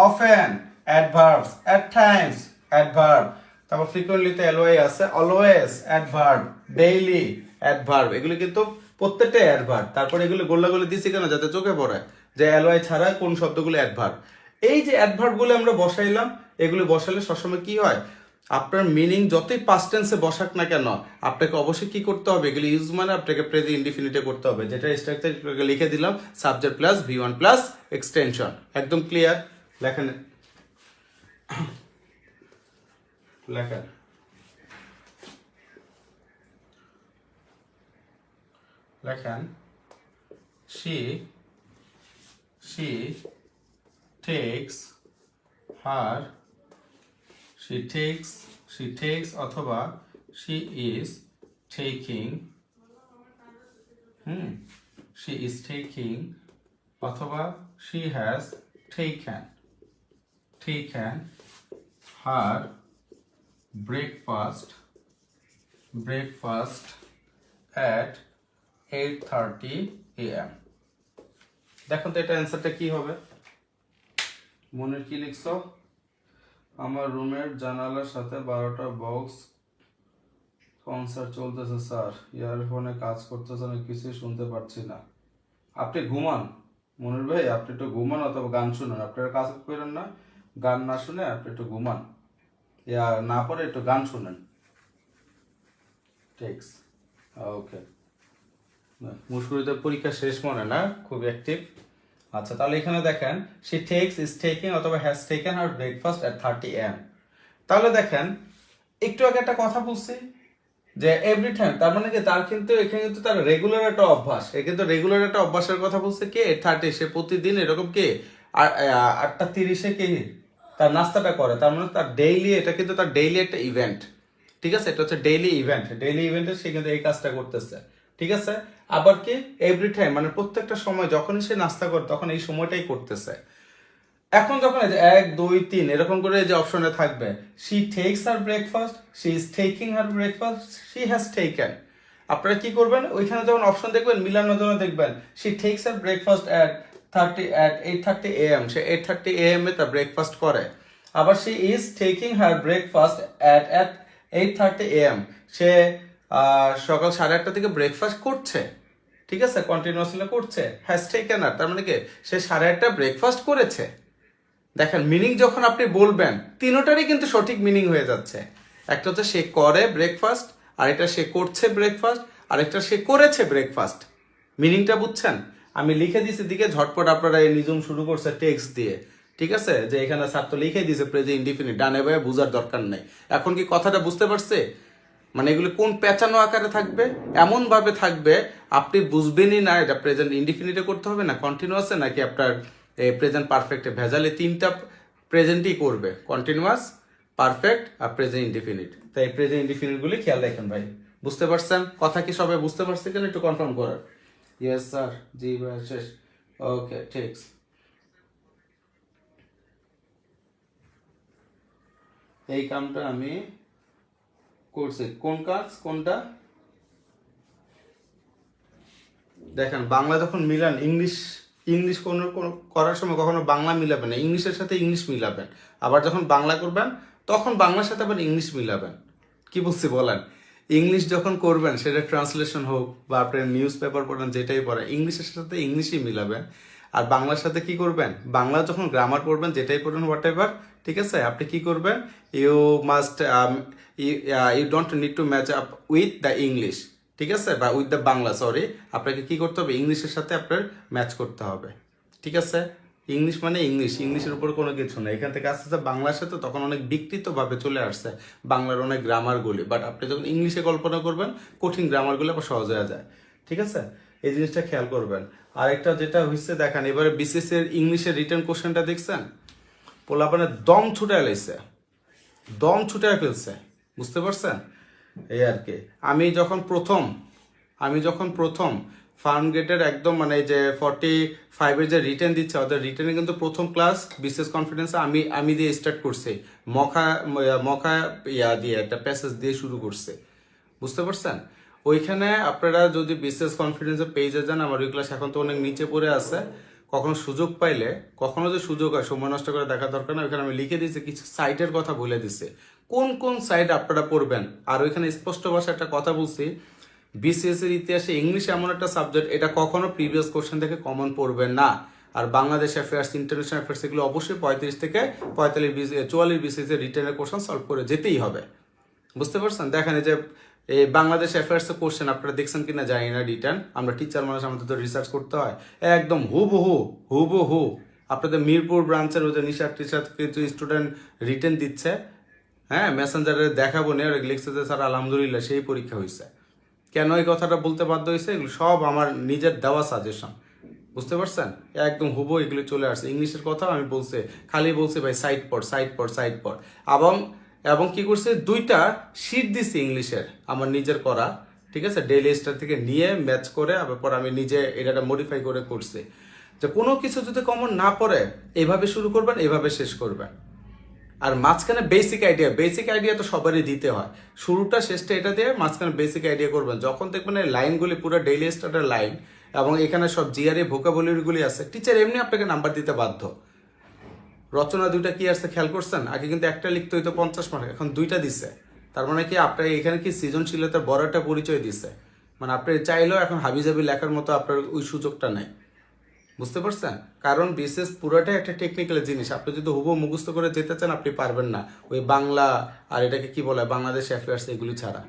often adverbs, at Times adverb, তারপর ফ্রিকোয়েন্টলিতে এলওয়াই আছে, অলওয়েজ অ্যাডভার্ব, ডেইলি অ্যাডভার্ব। এগুলো কিন্তু প্রত্যেকটাই অ্যাডভার্ব। তারপরে এগুলো গোল্লাগুলো দিছি কেন, যাতে চোখে পড়ে যে এলওয়াই ছাড়া কোন শব্দগুলো অ্যাডভার্ব। এই যে অ্যাডভার্বগুলো আমরা বসাইলাম, এগুলো বসালে সবসময় কি হয়, আপনার মিনিং যতই পাস্ট টেন্সে বসাক না কেন আপনাকে অবশ্যই কি করতে হবে, এগুলো ইউজ মানে আপনাকে প্রেজেন্ট ইনডিফিনিটে করতে হবে। যেটা স্ট্রাকচার লিখে দিলাম, subject plus V1 plus extension. একদম ক্লিয়ার। লেখেন লেখেন লেখেন she takes her, she takes অথবা she is taking, she is taking অথবা she has taken her breakfast at 8:30 AM। দেখো তো এটা অ্যান্সারটা কি হবে, মনের কি লিখছো, আমার রুমের জানালার সাথে 12টা বক্স কনসার্ট চলতেছে স্যার, ইয়ারফোনে কাজ করতেছে না, কিছুই শুনতে পাচ্ছি না। আপনি ঘুমান মনির ভাই, আপনি একটু ঘুমান অথবা গান শুনুন। আপনারা কাজ করেন না, গান না শুনে আপনি একটু ঘুমান, ইয়া না পরে একটু গান শুনেন। টেক্স ওকে, মুশকুরিতে পরীক্ষা শেষ মনে না, খুব অ্যাক্টিভ। আচ্ছা তাহলে এখানে দেখেন she takes, is taking অথবা has taken her breakfast at 30 AM। তাহলে দেখেন একটু আগে একটা কথা বলছি যে এভরি টাইম, তার মানে কি তার কিন্তু এখানে কিন্তু তার রেগুলার একটা অভ্যাস, এ কিন্তু রেগুলার একটা অভ্যাসের কথা বলছে কে, 30, সে প্রতিদিন এরকম কি 8:30 কি তার নাস্তাটা করে। তার মানে তার ডেইলি, এটা কিন্তু তার ডেইলি একটা ইভেন্ট, ঠিক আছে। এটা হচ্ছে ডেইলি ইভেন্ট, ডেইলি ইভেন্টে সে কিন্তু এই কাজটা করতেছে, ঠিক আছে। আবার কি এভরি টাইম মানে প্রত্যেকটা সময় যখনই সে নাস্তা করে তখন এই সময়টাই করতেছে। এখন যখন 1 2 3 এরকম করে যে অপশনে থাকবে, she takes her breakfast, she is taking her breakfast, she has taken, আপনারা কি করবেন, ওইখানে যখন অপশন দেখবেন মিলানোর জন্য দেখবেন she takes her breakfast at 8:30 AM, say 8:30 AM এ তার ব্রেকফাস্ট করে। আবার she is taking her breakfast at 8:30 AM, সে সকাল 8:30 থেকে ব্রেকফাস্ট করছে, ঠিক আছে, কন্টিনিউয়াসলি করছে। হ্যাজ টেকেন আর, তার মানে কি সে 8:30 ব্রেকফাস্ট করেছে। দেখেন মিনিং যখন আপনি বলবেন তিনোটারই কিন্তু সঠিক মিনিং হয়ে যাচ্ছে। একটা হচ্ছে সে করে ব্রেকফাস্ট, আরেকটা সে করছে ব্রেকফাস্ট, আরেকটা সে করেছে ব্রেকফাস্ট। মিনিংটা বুঝছেন, আমি লিখে দিয়েছি দিকে ঝটপট আপনারা এই নিজম শুরু করছে টেক্সট দিয়ে, ঠিক আছে, যে এখানে স্যার তো লিখে দিয়েছে প্রেজেন্ট ইনডিফিনিট, ডানে ভাবে বোঝার দরকার নাই। এখন কি কথাটা বুঝতে পারছে, মানে এগুলো কোন পেঁচানো আকারে থাকবে, এমন ভাবে থাকবে আপনি বুঝবেনই না এটা প্রেজেন্ট ইনডিফিনিটে করতে হবে না কন্টিনিউয়াসে নাকি আপনার প্রেজেন্ট পারফেক্টে। ভেজালে 3টা প্রেজেন্টই করবে, কন্টিনিউয়াস, পারফেক্ট আর প্রেজেন্ট ইনডিফিনিট। তাই প্রেজেন্ট ইনডিফিনিট গুলি খেয়াল রাখেন ভাই। বুঝতে পারছেন কথা কি, সবাই বুঝতে পারছে কেন একটু কনফার্ম করার। ইয়েস স্যার, জি ভাই শেষ, ওকে ঠিক। এই কামটা আমি করছি, কোন কাজ কোনটা, দেখেন বাংলা যখন মিলান ইংলিশ ইংলিশ কোনো করার সময় কখনো বাংলা মিলাবেন না, ইংলিশের সাথে ইংলিশ মিলাবেন। আবার যখন বাংলা করবেন তখন বাংলার সাথে আবার ইংলিশ মিলাবেন। কি বলছি বলেন? ইংলিশ যখন করবেন সেটা ট্রান্সলেশন হোক বা আপনার নিউজ পেপার পড়েন যেটাই পড়েন ইংলিশের সাথে ইংলিশই মিলাবেন। আর বাংলার সাথে কি করবেন? বাংলা যখন গ্রামার পড়বেন যেটাই পড়েন হোয়াট এভার, ঠিক আছে, আপনি কি করবেন? You must you don't need to match up with the English, ঠিক আছে, বা উইথ দ্য বাংলা, সরি, আপনাকে কি করতে হবে? ইংলিশের সাথে আপনার ম্যাচ করতে হবে, ঠিক আছে। ইংলিশ মানে ইংলিশ, ইংলিশের উপর কোনো কিছু না। এখান থেকে আস্তে আস্তে বাংলার সাথে তখন অনেক বিকৃতভাবে চলে আসছে বাংলার অনেক গ্রামারগুলি, বাট আপনি যখন ইংলিশে কল্পনা করবেন কঠিন গ্রামারগুলো আবার সহজ হয়ে যায়, ঠিক আছে। এই জিনিসটা খেয়াল করবেন। আরেকটা যেটা হচ্ছে দেখেন, এবারে বিসিএস এর ইংলিশের রিটার্ন কোশ্চেনটা দেখছেন, পোলাপানে দম ছুটায় লাইছে, দম ছুটায় ফেলছে, বুঝতে পারছেন? এই আর কি। আমি যখন প্রথম ফার্ম গেটের একদম মানে যে 45-এর যে রিটার্ন দিচ্ছে, ওদের রিটার্নে কিন্তু প্রথম ক্লাস বিসিএস কনফিডেন্সে আমি দিয়ে স্টার্ট করছি, মখা দিয়ে একটা প্যাসেজ দিয়ে শুরু করছে, বুঝতে পারছেন? ওইখানে আপনারা যদি বিসিএস কনফিডেন্সের পেজে যান, আমার ওই ক্লাস এখন তো অনেক নিচে পড়ে আছে, কখনো সুযোগ পাইলে, কখনো যে সুযোগ হয় সময় নষ্ট করে দেখা দরকার না, ওইখানে আমি লিখে দিয়েছি কিছু সাইটের কথা বলে দিছে, কোন কোন সাইট আপনারা পড়বেন। আর ওইখানে স্পষ্ট ভাষায় একটা কথা বলছি, বিসিএস এর ইতিহাসে ইংলিশ এমন একটা সাবজেক্ট, এটা কখনো প্রিভিয়াস কোশ্চেন থেকে কমন পড়বে না। আর বাংলাদেশ অ্যাফেয়ার্স, ইন্টারন্যাশনাল অ্যাফেয়ার্স, এগুলো অবশ্যই 35 থেকে 44 বিসিএস এর রিটার্নের কোশ্চেন সলভ করে যেতেই হবে, বুঝতে পারছেন? দেখেন এই যে এই বাংলাদেশ অ্যাফেয়ার্স এর কোশ্চেন আপনারা দেখছেন কিনা জানি না, রিটার্ন, আমরা টিচার মানুষ, আমাদের তো রিসার্চ করতে হয়, একদম হুবহু আপনাদের মিরপুর ব্রাঞ্চের ওই যে নিশার টিচার কিছু স্টুডেন্ট রিটার্ন দিচ্ছে, হ্যাঁ, মেসেঞ্জারে দেখাবো না, লিখছে যে স্যার আলহামদুলিল্লাহ সেই পরীক্ষা হয়েছে। কেন এই কথাটা বলতে বাধ্য হয়েছে? এগুলো সব আমার নিজের দেওয়া সাজেশন, বুঝতে পারছেন? একদম হুবহু এগুলো চলে আসছে। ইংলিশের কথা আমি বলছে, খালি বলছে ভাই সাইড পড় এবং কি করছে, 2টা শিট দিছি ইংলিশের আমার নিজের করা, ঠিক আছে, ডেইলি স্টার থেকে নিয়ে ম্যাচ করে আবার পর আমি নিজে এটা মডিফাই করে করছি, যে কোনো কিছু যদি কমন না পড়ে এভাবে শুরু করবেন, এভাবে শেষ করবেন। আর মাঝখানে বেসিক আইডিয়া তো সবারই দিতে হয়, শুরুটা শেষটা এটা দিয়ে মাঝখানে বেসিক আইডিয়া করবেন। যখন দেখবেন এই লাইনগুলি পুরো ডেইলি স্টার্টের লাইন এবং এখানে সব জিআরএ ভোকাবুলারিগুলি আছে, টিচার এমনি আপনাকে নাম্বার দিতে বাধ্য। রচনা 2টা কি আসছে খেয়াল করছেন? আগে কিন্তু একটা লিখতে হইতো 50 মার্ক, এখন 2টা দিছে। তার মানে কি আপনার এখানে কি সৃজনশীলতার বড় একটা পরিচয় দিছে, মানে আপনি চাইলেও এখন হাবিজাবি লেখার মতো আপনার ওই সুযোগটা নেই, বুঝতে পারছেন? কারণ বিশেষ পুরোটাই একটা টেকনিক্যাল জিনিস, আপনি যদি হুবহু মুখস্থ করে যেতে চান আপনি পারবেন না, ওই বাংলা আর এটাকে কি বলে বাংলাদেশ অ্যাফেয়ার্স এগুলি ছাড়া,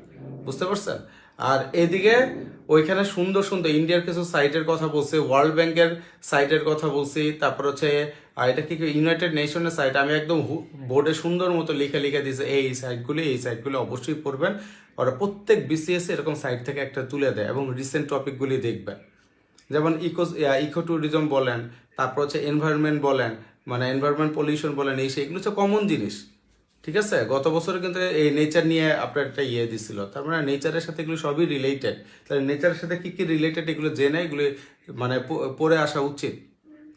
বুঝতে পারছেন? আর এদিকে ওইখানে সুন্দর সুন্দর ইন্ডিয়ার কিছু সাইটের কথা বলছি, ওয়ার্ল্ড ব্যাংকের সাইটের কথা বলছি, তারপর হচ্ছে এটা কি ইউনাইটেড নেশনের সাইট, আমি একদম বোর্ডে সুন্দর মতো লিখে দিয়েছি এই সাইটগুলি অবশ্যই পড়বেন। ওরা প্রত্যেক বিসিএস এরকম সাইট থেকে একটা তুলে দেয় এবং রিসেন্ট টপিকগুলি দেখবেন, যেমন ইকো ট্যুরিজম বলেন, তারপর হচ্ছে এনভায়রনমেন্ট বলেন, মানে এনভায়রনমেন্ট পলিউশন বলেন, এগুলো হচ্ছে কমন জিনিস, ঠিক আছে। গত বছর কিন্তু এই নেচার নিয়ে আপনার একটা দিছিল, তার মানে নেচারের সাথে এগুলো সবই রিলেটেড, তাহলে নেচারের সাথে কি কি রিলেটেড এগুলো জেনে এগুলি মানে পড়ে আসা উচিত,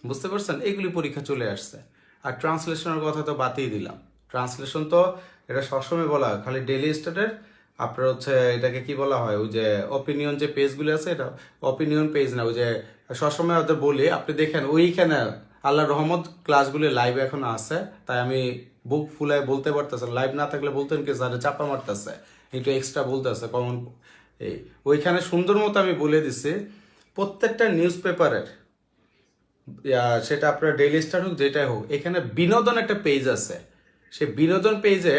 বুঝতে পারছেন? এগুলি পরীক্ষা চলে আসছে। আর ট্রান্সলেশনের কথা তো বাতিই দিলাম, ট্রান্সলেশন তো এটা সবসময় বলা হয়, খালি ডেইলি স্টার্টের আপনার হচ্ছে এটাকে কি বলা হয়, ওই যে অপিনিয়ন যে পেজগুলি আছে, এটা অপিনিয়ন পেজ না, ওই যে সবসময় ওদের বলি আপনি দেখেন ওইখানে আল্লাহর রহমত ক্লাসগুলি লাইভ এখন আছে, তাই আমি বুক ফুলায় বলতে পারতেছে, লাইভ না থাকলে বলতেন কি স্যার চাপা মারতেছে, একটু এক্সট্রা বলতেছে কমন, এই ওইখানে সুন্দর মতো আমি বলে দিছি প্রত্যেকটা নিউজ পেপারের, সেটা আপনার ডেইলি স্টার হোক যেটাই হোক, এখানে বিনোদন একটা পেজ আছে, সেই বিনোদন পেজে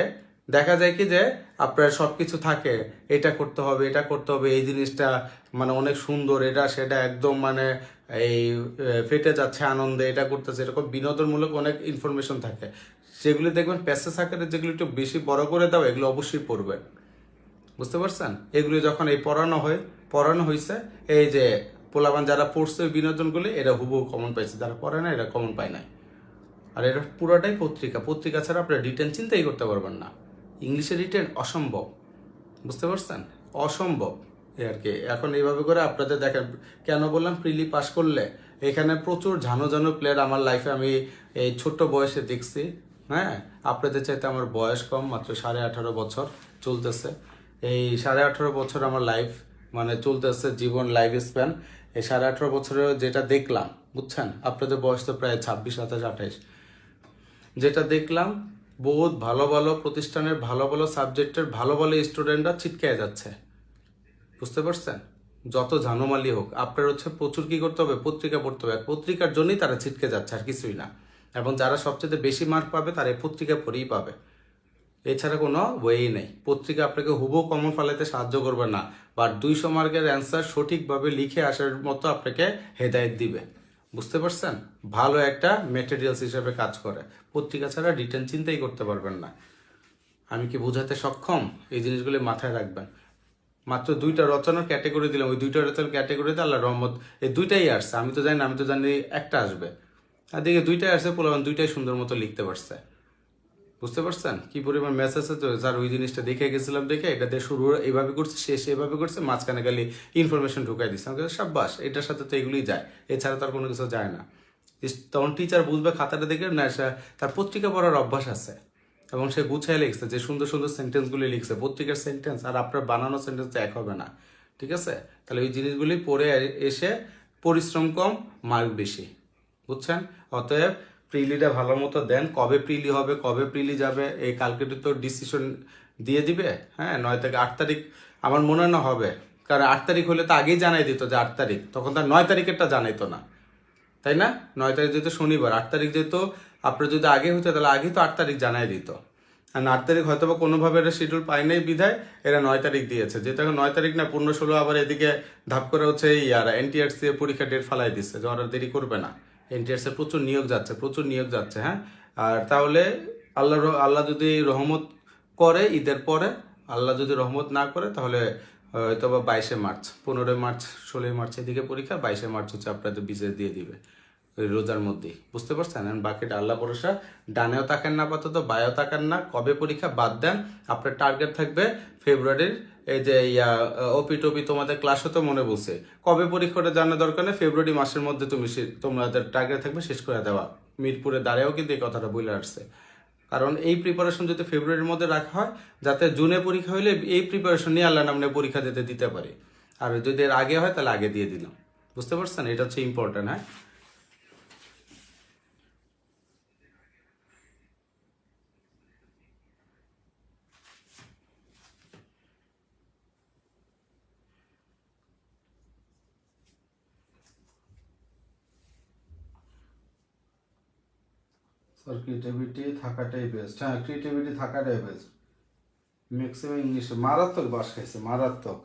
দেখা যায় কি যে আপনার সবকিছু থাকে, এটা করতে হবে এই জিনিসটা মানে অনেক সুন্দর, এটা সেটা একদম মানে এই ফেটে যাচ্ছে আনন্দে, এটা করতেছে, এরকম বিনোদনমূলক অনেক ইনফরমেশন থাকে, সেগুলি দেখবেন প্যাসেজ আকারে যেগুলো একটু বেশি বড় করে দাও এগুলো অবশ্যই পড়বেন, বুঝতে পারছেন? এগুলি যখন এই পড়ানো হয়েছে, এই যে পোলাবান যারা পড়ছে বিনোদনগুলি এরা হুবহু কমন পাইছে, যারা পড়ে না এরা কমন পায় নাই। আর এটা পুরোটাই পত্রিকা ছাড়া আপনার রিটেন চিন্তাই করতে পারবেন না, ইংলিশের রিটেন অসম্ভব, বুঝতে পারছেন? অসম্ভব এই আর কি। এখন এইভাবে করে আপনাদের দেখেন, কেন বললাম প্রিলি পাস করলে এখানে প্রচুর ঝানো প্লেয়ার আমার লাইফে আমি এই ছোট্ট বয়সে দেখছি, হ্যাঁ, আপনাদের চাইতে আমার বয়স কম, মাত্র 18.5 বছর চলতেছে, এই 18.5 বছর আমার লাইফ মানে চলতেছে জীবন লাইফ স্প্যান, এই 18.5 বছরে যেটা দেখলাম, বুঝছেন, আপনাদের বয়স তো প্রায় 26, 27, 28, যেটা দেখলাম বহুত ভালো ভালো প্রতিষ্ঠানের ভালো ভালো সাবজেক্টের ভালো ভালো স্টুডেন্টরা ছিটকে যাচ্ছে, বুঝতে পারছেন? যত জানোমালি হোক, আপনার হচ্ছে প্রচুর কি করতে হবে, পত্রিকা পড়তে হবে। পত্রিকার জন্যই তারা ছিটকে যাচ্ছে, আর কিছুই না। এবং যারা সবচেয়ে বেশি মার্ক পাবে তারা এই পত্রিকা পড়েই পাবে, এছাড়া কোনো ওয়েই নেই। পত্রিকা আপনাকে হুবহু কমন ফলাতে সাহায্য করবে না, বাট 200 মার্কের অ্যান্সার সঠিকভাবে লিখে আসার মতো আপনাকে হেদায়েত দিবে, বুঝতে পারছেন? ভালো একটা মেটেরিয়ালস হিসেবে কাজ করে। পত্রিকা ছাড়া রিটেন চিন্তাই করতে পারবেন না। আমি কি বোঝাতে সক্ষম? এই জিনিসগুলি মাথায় রাখবেন। মাত্র 2টা রচনার ক্যাটেগরি দিলাম, ওই 2টা রচনার ক্যাটেগরিতে আল্লাহ রহমত এই 2টাই আসছে। আমি তো জানি একটা আসবে, আর দিকে 2টাই আসছে, পোলাপান 2টাই সুন্দর মতো লিখতে পারছে, বুঝতে পারছেন কি পরিমাণ ম্যাচ আছে? তো স্যার ওই জিনিসটা দেখে গেছিলাম, দেখে এটা দিয়ে শুরু এইভাবে করছে, শেষ এভাবে করছে, মাঝখানে খালি ইনফরমেশন ঢুকাই দিচ্ছে। আমাকে সাব্বাস, এটার সাথে তো এগুলোই যায়, এছাড়া তার কোনো কিছু যায় না। তখন টিচার বুঝবে খাতাটা দেখে না, তার পত্রিকা পড়ার অভ্যাস আছে এবং সে গুছায় লিখছে, যে সুন্দর সুন্দর সেন্টেন্সগুলি লিখছে। পত্রিকার সেন্টেন্স আর আপনার বানানো সেন্টেন্স এক হবে না, ঠিক আছে? তাহলে ওই জিনিসগুলি পড়ে এসে পরিশ্রম কম, মার্ক বেশি, বুঝছেন? অতএব প্রিলিটা ভালো মতো দেন। কবে প্রিলি হবে, কবে প্রিলি যাবে, এই কালকে তো ডিসিশন দিয়ে দিবে। হ্যাঁ, 9 থেকে 8 তারিখ আমার মনে হয় না হবে, কারণ 8 তারিখ হলে তো আগেই জানাই দিত যে 8 তারিখ, তখন তার 9 তারিখেরটা জানাইতো না, তাই না? 9 তারিখ যেহেতু শনিবার, 8 তারিখ যেহেতু আপনার যদি আগে হতো তাহলে আগেই তো 8 তারিখ জানাই দিত। আর 8 তারিখ হয়তো বা কোনোভাবে এটা শিডিউল পায় নাই বিধায় এরা 9 তারিখ দিয়েছে, যেহেতু এখন 9 তারিখ না 15-16, আবার এদিকে ধাপ করে হচ্ছে এনটিআরসি পরীক্ষা ডেট ফালাই দিচ্ছে যে ওরা দেরি করবে না। এনটিআরসি প্রচুর নিয়োগ যাচ্ছে, হ্যাঁ। আর তাহলে আল্লাহ যদি রহমত করে ঈদের পরে, আল্লাহ যদি রহমত না করে তাহলে হয়তো বা 22 মার্চ, 15 মার্চ, 16 মার্চ এদিকে পরীক্ষা, 22 মার্চ হচ্ছে আপনাদের বিশেষ দিয়ে দিবে ওই রোজার মধ্যেই, বুঝতে পারছেন? বাকিটা আল্লাহ ভরসা। ডানেও তাকান না, আপাতত বায়েও তাকান না, কবে পরীক্ষা বাদ দেন। আপনার টার্গেট থাকবে ফেব্রুয়ারির, এই যে ওপি টপি তোমাদের ক্লাস হতো মনে বলছে, কবে পরীক্ষাটা জানার দরকার নেই, ফেব্রুয়ারি মাসের মধ্যে তোমাদের টার্গেট থাকবে শেষ করে দেওয়া। মিরপুরে দাঁড়ায়ও কিন্তু এই কথাটা বলে আসছে, কারণ এই প্রিপারেশন যদি ফেব্রুয়ারির মধ্যে রাখা হয়, যাতে জুনে পরীক্ষা হইলে এই প্রিপারেশন নিয়ে আল্লাহ নামে পরীক্ষা দিতে পারে। আর যদি এর আগে হয় তাহলে আগে দিয়ে দিলাম, বুঝতে পারছেন? এটা হচ্ছে ইম্পর্টেন্ট। হ্যাঁ, স্যার ক্রিয়েটিভিটি থাকাটাই বেস্ট। হ্যাঁ, ক্রিয়েটিভিটি থাকাটাই বেস্ট। ম্যাক্সিমাম ইংলিশে মারাত্মক বাস খাইছে, মারাত্মক।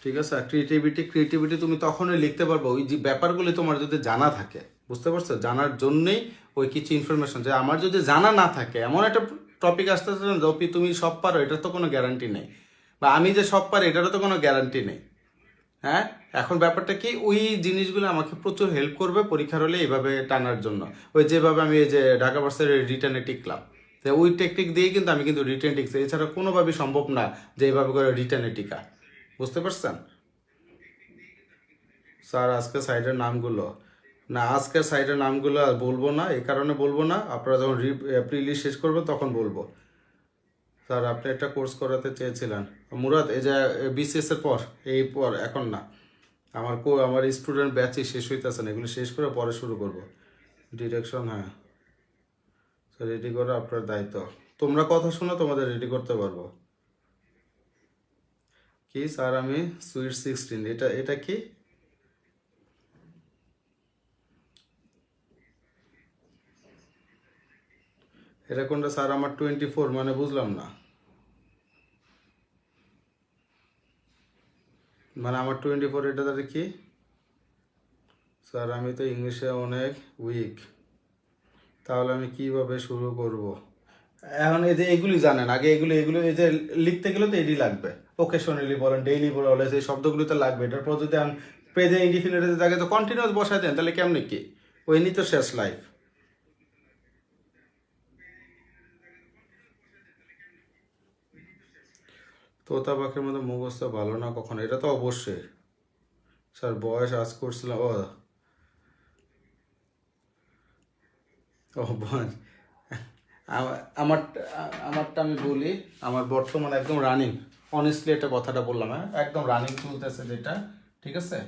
ঠিক আছে, ক্রিয়েটিভিটি তুমি তখনই লিখতে পারবো ওই যে ব্যাপারগুলি তোমার যদি জানা থাকে, বুঝতে পারছো? জানার জন্যই ওই কিছু ইনফরমেশন, যে আমার যদি জানা না থাকে, এমন একটা টপিক আসতেছে না যে তুমি সব পারো, এটার তো কোনো গ্যারান্টি নেই, বা আমি যে সব পারি এটারও তো কোনো গ্যারান্টি নেই। হ্যাঁ, এখন ব্যাপারটা কি, ওই জিনিসগুলো আমাকে প্রচুর হেল্প করবে পরীক্ষার হলে এইভাবে টানার জন্য। ওই যেভাবে আমি এই যে ঢাকা ভার্সিটির রিটার্নে টিকলাম, ওই টেকনিক দিয়েই কিন্তু আমি কিন্তু রিটার্ন টিকছি, এছাড়া কোনোভাবেই সম্ভব না যে এইভাবে করে রিটার্নে টিকা, বুঝতে পারছেন? স্যার আজকে সাইডের নামগুলো, না আজকের সাইডের নামগুলো আর বলবো না, এই কারণে বলবো না, আপনারা যখন প্রিলি শেষ করবেন তখন বলবো। স্যার আপনি একটা কোর্স করাতে চেয়েছিলেন মুরাদ, এই যে বিসিএস এর পর, এই পর, এখন না, আমার স্টুডেন্ট ব্যাচই শেষ হইতেছে না, এগুলো শেষ করে পরে শুরু করব। ডিরেকশন, হ্যাঁ স্যার, রেডি করা আপনার দায়িত্ব। তোমরা কথা শোনো, তোমাদের রেডি করতে পারবো। কি স্যার, আমি সুইট 16, এটা এটা কি? এটা কোনটা স্যার? আমার 24, মানে বুঝলাম না, মানে আমার 24 এটা তাহলে কি? স্যার আমি তো ইংলিশে অনেক উইক, তাহলে আমি কিভাবে শুরু করব? এখন এই যে এগুলি জানেন, আগে এগুলো এই যে লিখতে গেলে তো এডি লাগবে, ওকেশনালি বলেন, ডেইলি বলেন, এই শব্দগুলো তো লাগবে। এটার পর যদি প্রেজেন্ট ইনডিফিনিটের জায়গায় তো কন্টিনিউয়াস বসায় দেন, তাহলে কেমনে কি? ওই নিয়ে তো শেষ লাইফ। তোতা পাখির মধ্যে মুখস্থ ভালো না কখনো, এটা তো অবশ্যই। স্যার বয়স আজ করছিলাম, ও ও বয়স, আমার আমারটা আমি বলি, আমার বর্তমান একদম রানিং, অনেস্টলি এটা কথাটা বললাম, হ্যাঁ একদম রানিং চলতেছে যেটা, ঠিক আছে?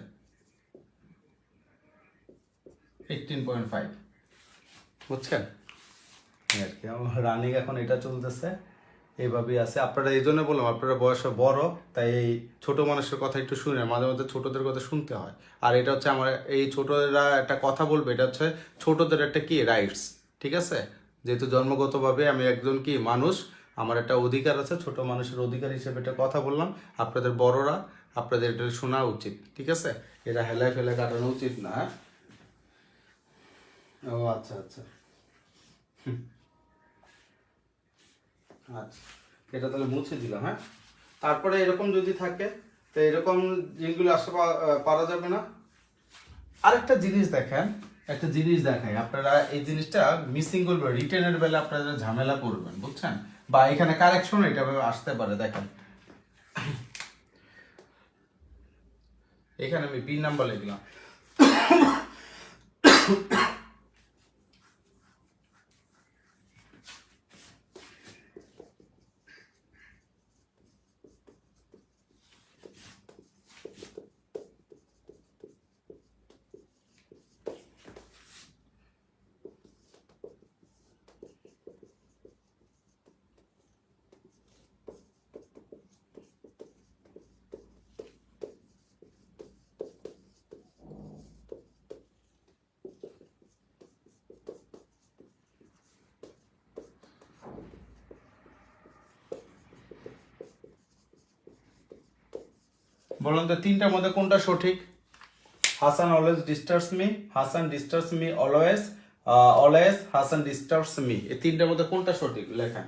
18.5 বুঝছেন আর কি আমার রানিং এখন এটা চলতেছে এইভাবেই আছে। আপনারা এই জন্য বললাম আপনারা বয়সে বড়, তাই এই ছোট মানুষের কথা একটু শুনে, মাঝে মাঝে ছোটদের কথা শুনতে হয়। আর এটা হচ্ছে আমার এই ছোটরা একটা কথা বলবে, এটা হচ্ছে ছোটদের একটা কি রাইটস, ঠিক আছে? যেহেতু জন্মগতভাবে আমি একজন কি মানুষ, আমার একটা অধিকার আছে, ছোট মানুষের অধিকার হিসেবে একটা কথা বললাম। আপনাদের বড়রা আপনাদের এটা শোনা উচিত, ঠিক আছে? এটা হেলায় ফেলে কাটানো উচিত না। হ্যাঁ, ও আচ্ছা আচ্ছা আচ্ছা, এটা তাহলে মুছে দিলাম। হ্যাঁ, তারপরে এরকম যদি থাকে তো এরকম জিনিসগুলো আসতে পারা যাবে না। আরেকটা জিনিস দেখেন, একটা জিনিস দেখাই, আপনারা এই জিনিসটা মিসিং করবেন, রিটেনের বেলা আপনারা ঝামেলা করবেন, বুঝছেন? বা এখানে কারেকশন এটা আসতে পারে। দেখেন এখানে আমি বি নাম্বার লিখলাম, বলুন তো তিনটার মধ্যে কোনটা সঠিক? Hasan always disturbs me, Hasan disturbs me always, always Hasan disturbs me, এই তিনটার মধ্যে কোনটা সঠিক লেখেন।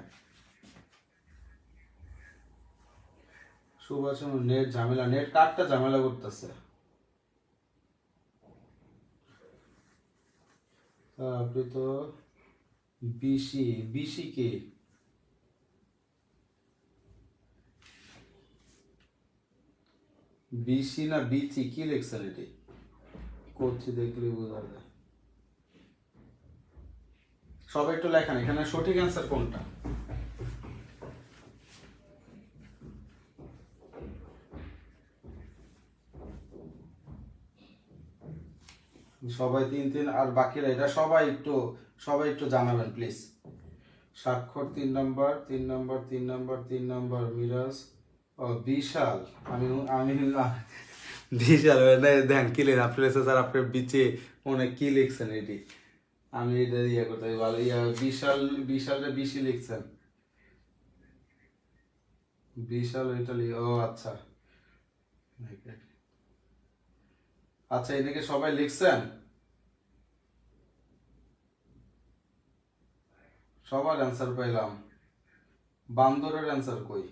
সুভাষ নেট ঝামেলা, নেট কারটা ঝামেলা করতেছে? আপনি তো বিসি, বিসি কে বিসি না বিসি কি লিখছেন? এটি করছি দেখলে বোঝা যায়। সবাই একটু লেখেন এখানে সঠিক অ্যান্সার কোনটা। সবাই তিন তিন, আর বাকিরা এটা সবাই একটু জানাবেন প্লিজ। স্বাক্ষর 3 নম্বর, 3 নম্বর, 3 নম্বর, 3 নম্বর, মিরাজ ও বিশাল। আমি আমি বিশাল দেন কি লিখেন আপনি, স্যার আপনার বিচে অনেক কি লিখছেন এটি, আমি এটা ইয়ে করতে ভালো বিশাল, বিশালটা বেশি লিখছেন, বিশাল এটা ও আচ্ছা আচ্ছা, এদিকে সবাই লিখছেন, সবার অ্যান্সার পাইলাম, বান্দরের অ্যান্সার কই?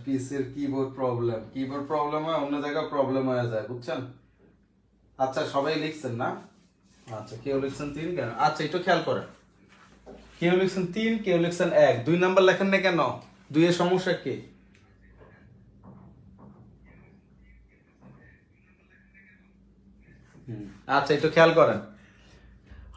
পিসের কিবোর্ড প্রবলেম, কিবোর্ড প্রবলেম হয় অন্য জায়গায় প্রবলেম হয়ে যায়, বুঝছেন? আচ্ছা সবাই লিখছেন না? আচ্ছা কেউ লিখছেন 3 কেন? আচ্ছা একটু খেয়াল করেন, কেউ লিখছেন 3, কেউ লিখছেন 1, 2 নাম্বার লেখেন না কেন? 2 এর সমস্যা কি? আচ্ছা একটু খেয়াল করেন,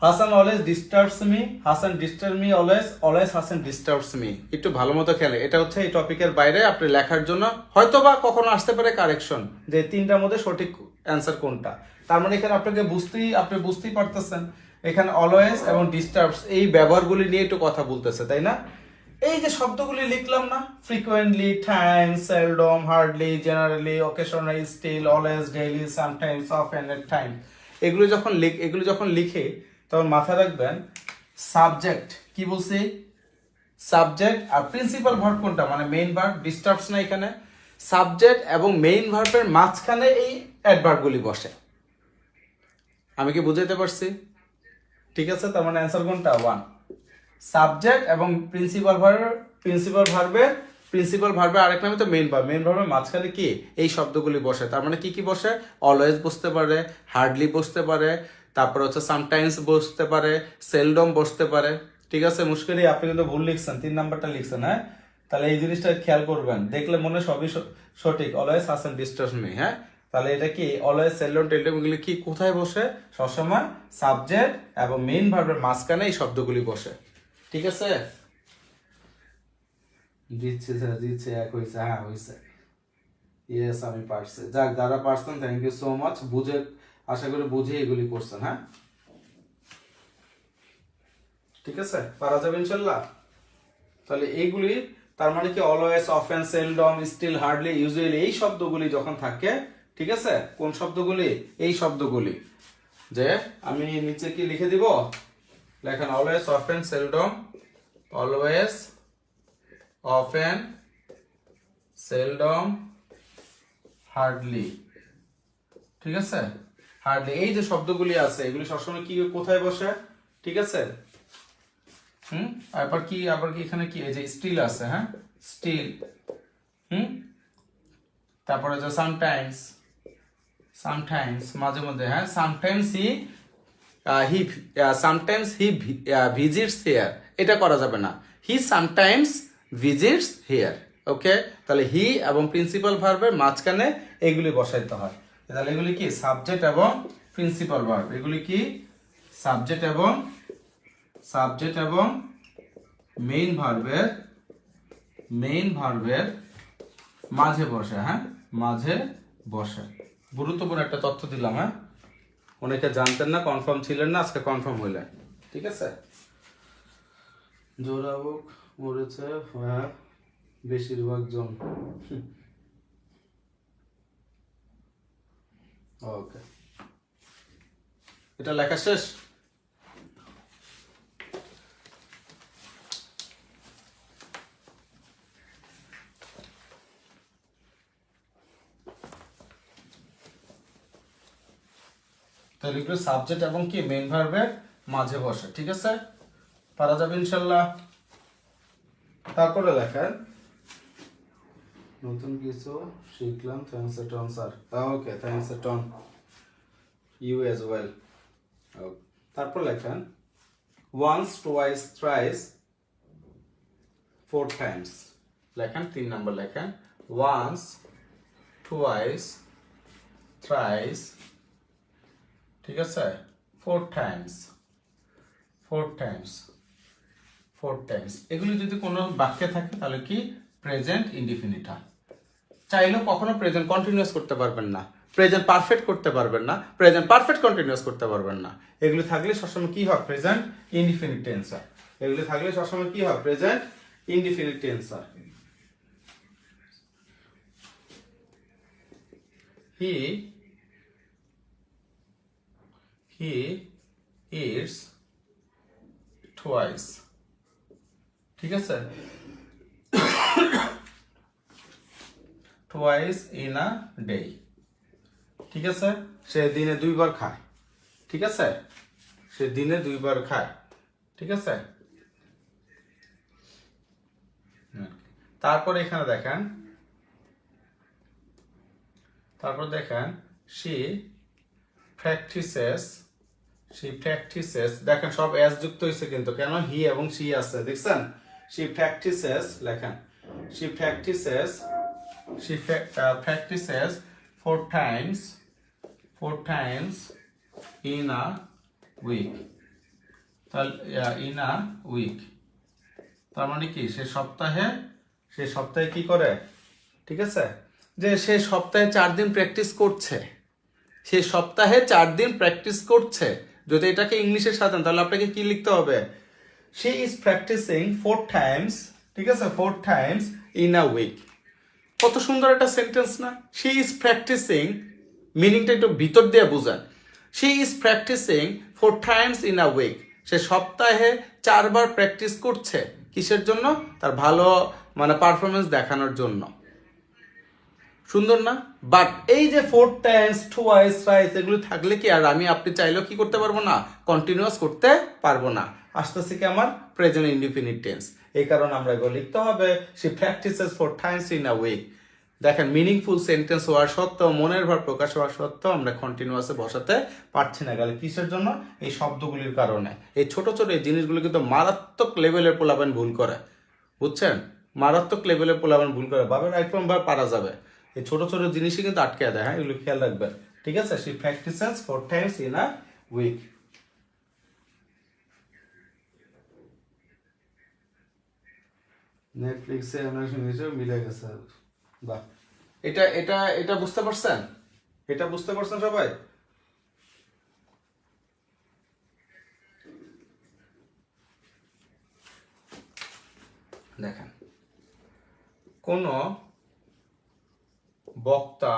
Hasan always disturbs me, Hasan disturb me always, always Hasan disturbs me. একটু ভালো মতো খেলে, এটা হচ্ছে এই টপিকের বাইরে আপনি লেখার জন্য হয়তো বা কখনো আসতে পারে কারেকশন যে তিনটার মধ্যে সঠিক অ্যান্সার কোনটা। তার মানে এখানে আপনি বুঝতেই পারতেছেন এখানে অলওয়েজ এবং ডিস্টার্বস এই ব্যবহারগুলি নিয়ে একটু কথা বলতেছে, তাই না? এই যে শব্দগুলি লিখলাম না, frequently, time, seldom, hardly, generally, occasionally, still, always, daily, sometimes, often, at time, এগুলো যখন লিখে তখন মাথায় রাখবেন সাবজেক্ট কি বলছি, সাবজেক্ট আর প্রিন্সিপাল ভার্ব কোনটা, মানে মেইন ভার্ব, ডিস্টার্বস না এখানে, সাবজেক্ট এবং মেইন ভার্বের মাঝখানে এই অ্যাডভার্বগুলি বসে। আমি কি বুঝাইতে পারছি? ঠিক আছে, তার মানে অ্যান্সার কোনটা? 1। সাবজেক্ট এবং প্রিন্সিপাল ভার্বের আরেক নামে তো মেইন ভার্ব, মেইন ভার্বের মাঝখানে কি এই শব্দগুলি বসে। তার মানে কি কি বসে? অলওয়েজ বসতে পারে, হার্ডলি বসতে পারে, তারপর হচ্ছে সামটাইমস বসতে পারে, সেলডম বসতে পারে। ঠিক আছে, মুশকিল আপনি কিন্তু ভুল লিখছেন, 3 নাম্বারটা লিখছেন। হ্যাঁ, তাহলে এই জিনিসটা খেয়াল করবেন, দেখলে মনে সবই সঠিক, অলওয়েজ হাসান ডিস্টার্বস মি। হ্যাঁ, তাহলে এটা কি অলওয়েজ সেলডম টেলডম এগুলি কি কোথায় বসে? সবসময় সাবজেক্ট এবং মেইন ভার্বের মাঝখানে এই শব্দগুলি বসে। ঠিক আছে? দিচ্ছে এক হয়েছে, হ্যাঁ হয়েছে। ইয়েস, আমি পারছি। যাক, যারা পারছেন থ্যাংক ইউ সো মাচ। বুঝে, আশা করি বুঝে এগুলি করছেন। হ্যাঁ, ঠিক আছে, পারা যাবে ইনশাল্লাহ। তাহলে এইগুলি তার মানে কি always, often, seldom, still, hardly, usually এই শব্দগুলি যখন থাকে, ঠিক আছে, কোন শব্দগুলি? এই শব্দগুলি। যে আমি নিচে কি লিখে দিব, লেখেন always, often, seldom, always, often, seldom, hardly. ঠিক আছে, হার্ডলি এই যে শব্দগুলি আছে এগুলি সবসময় কি কোথায় বসে? ঠিক আছে, আবার কি এখানে কি এই যে স্টিল আছে, হ্যাঁ স্টিল, তারপরে যে সামটাইমস মাঝে মধ্যে, হ্যাঁ সামটাইমস হি ভিজিটস হিয়ার, এটা করা যাবে না। হি সামটাইমস ভিজিটস হিয়ার। ওকে, তাহলে হি এবং প্রিন্সিপাল ভার্বের মাঝখানে এগুলি বসাইতে হয়। তাহলে এগুলি কি সাবজেক্ট এবং প্রিন্সিপাল ভার্ব, এগুলি কি সাবজেক্ট এবং মেইন ভার্বের মাঝে বসে। হ্যাঁ, মাঝে বসে। গুরুত্বপূর্ণ একটা তথ্য দিলাম। হ্যাঁ, অনেকে জানতেন না, কনফার্ম ছিলেন না, আজকে কনফার্ম হইলেন। ঠিক আছে, জোরাবুক মরেছে, হ্যাঁ বেশিরভাগ জন। ওকে, এটা লেখা শেষ। তাহলে এগুলো সাবজেক্ট এবং কি মেইন ভার্বের মাঝে বসে। ঠিক আছে, পারা যাবে ইনশাল্লাহ। তারপরে লেখেন নতুন কিছু শিখলাম, thanks a ton sir. Okay, thanks a ton, you as well. তারপর লেখেন ওয়ান্স, টুয়াইস, থ্রাইস, 4 টাইমস। লেখেন 3 নম্বর লেখেন ওয়ান্স, টুয়াইস, থ্রাইস, ঠিক আছে, 4 টাইমস। এগুলি যদি কোনো বাক্যে থাকে তাহলে কি প্রেজেন্ট ইনডিফিনিট হয়। চাইলেও কখনো প্রেজেন্ট কন্টিনিউয়াস করতে পারবেন না, প্রেজেন্ট পারফেক্ট করতে পারবেন না, প্রেজেন্ট পারফেক্ট কন্টিনিউয়াস করতে পারবেন না। এগুলি থাকলে সবসময় কি হয়? প্রেজেন্ট ইনডিফিনিট টেন্স হয়। এগুলি থাকলে সবসময় কি হয়? প্রেজেন্ট ইনডিফিনিট টেন্স হয়। He eats twice. ঠিক আছে, twice in a day। ঠিক আছে, সে দিনে 2 বার খায়। ঠিক আছে, সে দিনে 2 বার খায়। ঠিক আছে, তারপর এখানে দেখেন, she practices, দেখেন সব এস যুক্ত হয়েছে কিন্তু, কেন? হি এবং she আছে, দেখছেন? she practices লেখেন she practices 4 times in a week। তাহলে in a week তার মানে কি সে সপ্তাহে কি করে? ঠিক আছে, যে সে সপ্তাহে 4 দিন প্র্যাকটিস করছে। সে সপ্তাহে 4 দিন প্র্যাকটিস করছে। যদি এটাকে ইংলিশে সাজান তাহলে আপনাকে কি লিখতে হবে? she is practicing 4 times, ঠিক আছে, 4 times in a week। কত সুন্দর একটা সেন্টেন্স না? she is practicing, মিনিংটা একটু ভিতর দিয়ে বুঝান। she is practicing 4 times in a week। সে সপ্তাহে 4 বার প্র্যাকটিস করছে। কিসের জন্য? তার ভালো মানে পারফরমেন্স দেখানোর জন্য। সুন্দর না? বাট এই যে 4 টাইমস, টুয়াইস, থ্রাইস এগুলো থাকলে কি আর আমি আপনি চাইলেও কি করতে পারবো না? কন্টিনিউয়াস করতে পারবো না। আসতেছে কি আমার প্রেজেন্ট ইনডিফিনিট টেন্স। এই কারণে আমরা এগুলো লিখতে হবে she practices 4 times in a week। দেখেন মিনিংফুল সেন্টেন্স হওয়ার সত্ত্বেও, মনের ভাব প্রকাশ হওয়ার সত্ত্বেও আমরা কন্টিনিউয়াসে বসাতে পারছি না। গেলে কিসের জন্য? এই শব্দগুলির কারণে। এই ছোট ছোট এই জিনিসগুলো কিন্তু মারাত্মক লেভেলের পোলাপান ভুল করে, বুঝছেন? মারাত্মক লেভেলের পোলাপান ভুল করে। ভাবে রাইট ফ্রম ভার্ব পারা যাবে, এই ছোট ছোট জিনিসই কিন্তু আটকে দেয়, হ্যাঁ, এগুলো খেয়াল রাখবেন, ঠিক আছে? she practices 4 times in a week. নেটফ্লিক্সে অনেক জিনিস মিলে গেছে, বাহ। এটা এটা এটা বুঝতে পারছেন? এটা বুঝতে পারছেন সবাই? দেখেন, কোন বক্তা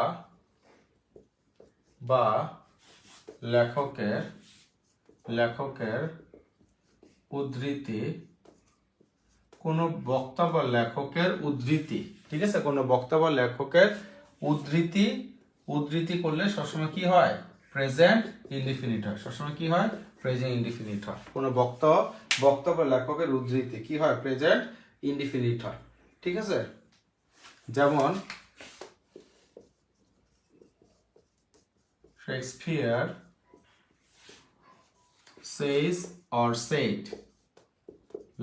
বা লেখকের উদ্ধৃতি, কোনো বক্তা বা লেখকের উদ্ধৃতি, ঠিক আছে? কোনো বক্তা বা লেখকের উদ্ধৃতি করলে সবসময় কি হয়? প্রেজেন্ট ইনডিফিনিট হয়। সবসময় কি হয়? প্রেজেন্ট ইনডিফিনিট হয়। কোনো বক্তা বা লেখকের উদ্ধৃতি কি হয়? প্রেজেন্ট ইনডিফিনিট হয়, ঠিক আছে? যেমন Shakespeare says or said,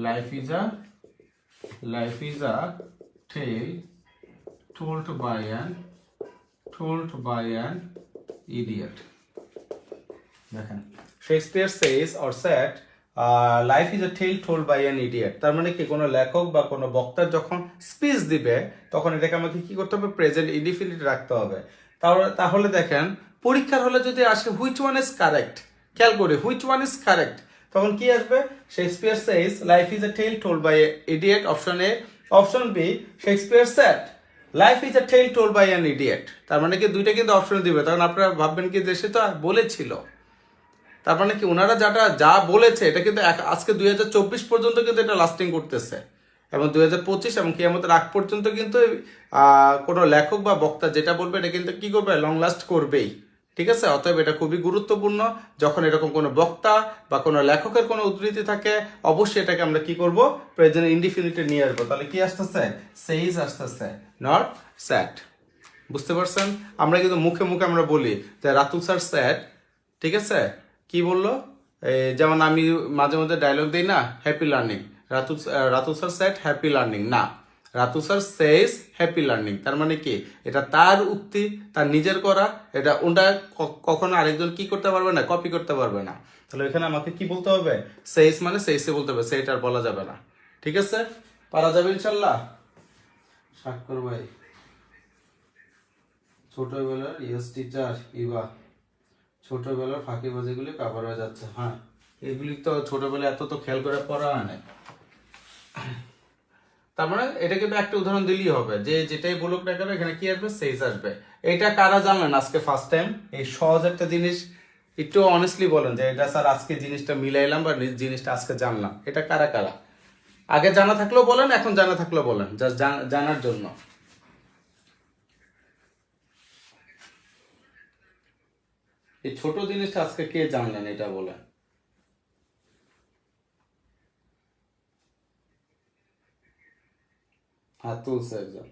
life is a tale told by an idiot. দেখেন, Shakespeare says or said life is a tale told by an idiot, তার মানে কি কোনো লেখক বা কোনো বক্তা যখন স্পিচ দিবে তখন এটাকে আমাকে কি করতে হবে? প্রেজেন্ট ইনডিফিনিট রাখতে হবে। তাহলে দেখেন, পরীক্ষার হলে যদি আসে হুইচ ওয়ান ইজ কারেক্ট, খেয়াল করে হুইচ ওয়ান ইজ কারেক্ট, তখন কি আসবে? Shakespeare says life is a tale told by idiot, option A. Option B, Shakespeare said life is a tale told by an idiot. তার মানে কি দুইটা কিন্তু অপশন দিবে, তখন আপনারা ভাববেন কি দেশে তো বলেছিল, তার মানে কি ওনারা যা বলেছে এটা কিন্তু আজকে 2024 পর্যন্ত কিন্তু এটা লাস্টিং করতেছে, এবং 2025 এবং কিয়ামতের আগ পর্যন্ত কিন্তু কোনো লেখক বা বক্তা যেটা বলবে এটা কিন্তু কি করবে? লং লাস্ট করবেই, ঠিক আছে? অতএব এটা খুবই গুরুত্বপূর্ণ, যখন এরকম কোনো বক্তা বা কোনো লেখকের কোনো উদ্ধৃতি থাকে অবশ্যই এটাকে আমরা কি করব? প্রেজেন্ট ইনডিফিনিটে নিয়ে আসবো। তাহলে কি আসতেছে? সেইজ আসতেছে, নট স্যাড। বুঝতে পারছেন? আমরা কিন্তু মুখে মুখে আমরা বলি যে রাতুল স্যার স্যাড, ঠিক আছে? কি বললো? যেমন আমি মাঝে মাঝে ডায়লগ দিই না, happy learning. Ratul sir sad happy learning না, রাতুল স্যার সেজ হ্যাপি লার্নিং। তার মানে কি? এটা তার উক্তি, তার নিজের করা, এটা ওটা কখনো আরেকজন কি করতে পারবে না? কপি করতে পারবে না। তাহলে এখানে আমাকে কি বলতে হবে? সেইস মানে সেইসে বলতে হবে, সেইটা আর বলা যাবে না, ঠিক আছে? পারা যাবে ইনশাল্লাহ? স্বাক্ষর ভাই ছোটবেলার ইয়েস টিচার ইবা, ছোটবেলার ফাঁকিবাজিগুলি কাভার হয়ে যাচ্ছে। হ্যাঁ, এগুলি তো ছোটবেলায় এত তো খেয়াল করে পড়া হয় না। তার মানে এটা কিন্তু একটা উদাহরণ দিলেই হবে, যে যেটাই বলুক না কেন এখানে কি আসবে? সেইজ আসবে। এটা কারা জানলেন আজকে ফার্স্ট টাইম? এই সহজ একটা জিনিস একটু অনেস্টলি বলেন যে এটা স্যার আজকে জিনিসটা মিলাইলাম বা জিনিসটা আজকে জানলাম। এটা কারা কারা? আগে জানা থাকলেও বলেন, এখন জানা থাকলেও বলেন, জাস্ট জানার জন্য। এই ছোট জিনিসটা আজকে কে জানলেন এটা বলেন। হাত তুলছে একজন,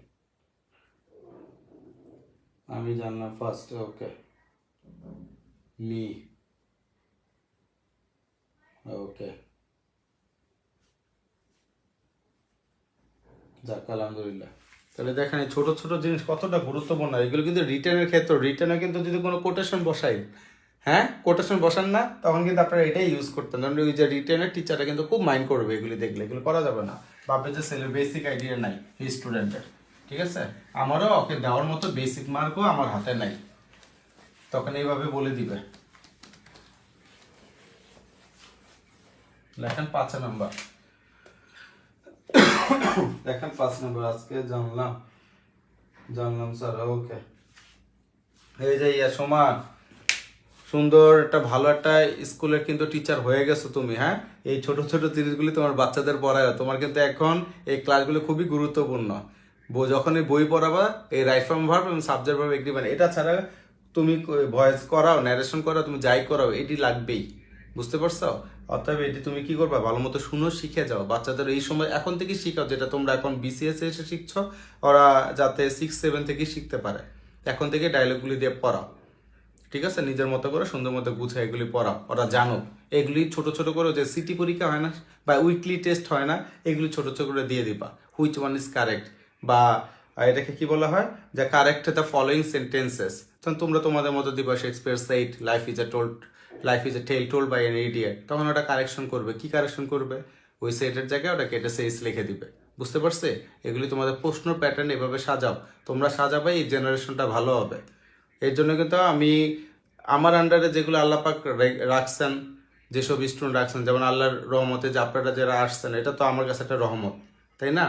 আমি জানলাম ফার্স্ট। ওকে, মি, ওকে, যাক আলহামদুলিল্লাহ। তাহলে দেখেন এই ছোট ছোট জিনিস কতটা গুরুত্বপূর্ণ। এগুলো কিন্তু রিটেনের ক্ষেত্রে, রিটেনে কিন্তু যদি কোনো কোটেশন বসাই, হ্যাঁ, কোটেশন বসান না, তখন কিন্তু আপনারা এটাই ইউজ করতেন। কারণ ওই যে রিটেনের টিচাররা কিন্তু খুব মাইন্ড করবে এগুলি দেখলে, এগুলো করা যাবে না। ভাববে যে ছেলের বেসিক আইডিয়া নাই এই স্টুডেন্টের, ঠিক আছে? আমারও ওকে দেওয়ার মতো বেসিক মার্কও আমার হাতে নাই, তখন এইভাবে বলে দিবে। লেখেন 5 নাম্বার, দেখেন 5 নাম্বার আজকে জানলাম স্যার। ওকে, এই যে ইয়া সমান সুন্দর একটা ভালো একটা স্কুলের কিন্তু টিচার হয়ে গেছো তুমি, হ্যাঁ? এই ছোট ছোট জিনিসগুলি তোমার বাচ্চাদের পড়ায়, তোমার কিন্তু এখন এই ক্লাসগুলো খুবই গুরুত্বপূর্ণ। যখনই বই পড়াবা এই রাইট ফর্ম ভার্ব এবং সাবজেক্ট ভার্ব এগ্রিমেন্ট, এটা ছাড়া তুমি ভয়েস করাও, ন্যারেশন করাও, তুমি যাই করাও এটি লাগবেই। বুঝতে পারছো? অতএব এটি তুমি কি করবা? ভালো মতো শুনো, শিখে যাও। বাচ্চাদের এই সময় এখন থেকে শিখাও, যেটা তোমরা এখন বিসিএস এসে শিখছো, ওরা যাতে 6-7 থেকে শিখতে পারে। এখন থেকে ডায়লগগুলি দিয়ে পড়াও, ঠিক আছে? নিজের মতো করে সুন্দর মতো গুছিয়ে এগুলি পড়াও, ওরা জানো। এগুলি ছোট ছোট করে যে সিটি পরীক্ষা হয় না বা উইকলি টেস্ট হয় না, এগুলি ছোট ছোট করে দিয়ে দিবা। হুইচ ওয়ান ইজ কারেক্ট, বা আর এটাকে কি বলা হয়, যে কারেক্ট দ্য ফলোয়িং সেন্টেন্সেস। তখন তোমরা তোমাদের মতো দিবা Shakespeare said life is a tale told by an idiot, তখন ওটা কারেকশন করবে। কি কারেকশন করবে? ওই সেটের জায়গায় ওটা কেটে সেইস লিখে দিবে। বুঝতে পারছে? এগুলি তোমাদের প্রশ্ন প্যাটার্ন এভাবে সাজাও, তোমরা সাজাবে, এই জেনারেশনটা ভালো হবে। এর জন্য কিন্তু আমি আমার আন্ডারে যেগুলো আল্লাপাক রাখছেন, যেসব স্টুডেন্ট রাখছেন, যেমন আল্লাহর রহমতে যে আপনারা যারা আসছেন, এটা তো আমার কাছে একটা রহমত, তাই না?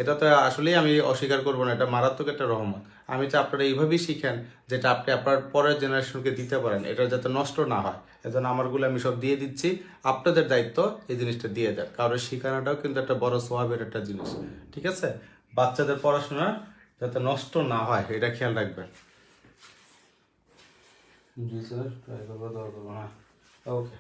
এটা তো আসলেই আমি অস্বীকার করবো না, এটা মারাত্মক একটা রহমত। আমি চাই আপনারা এইভাবেই শিখেন, যেটা আপনি আপনার পরের জেনারেশনকে দিতে পারেন, এটা যাতে নষ্ট না হয়। এজন্য আমারগুলো আমি সব দিয়ে দিচ্ছি, আপনাদের দায়িত্ব এই জিনিসটা দিয়ে দেন। কারণ শেখানোটাও কিন্তু একটা বড় সোয়াবের একটা জিনিস, ঠিক আছে? বাচ্চাদের পড়াশোনা যাতে নষ্ট না হয় এটা খেয়াল রাখবেন। জি স্যার, ট্রাই করবো, দরকার করবো, হ্যাঁ, ওকে।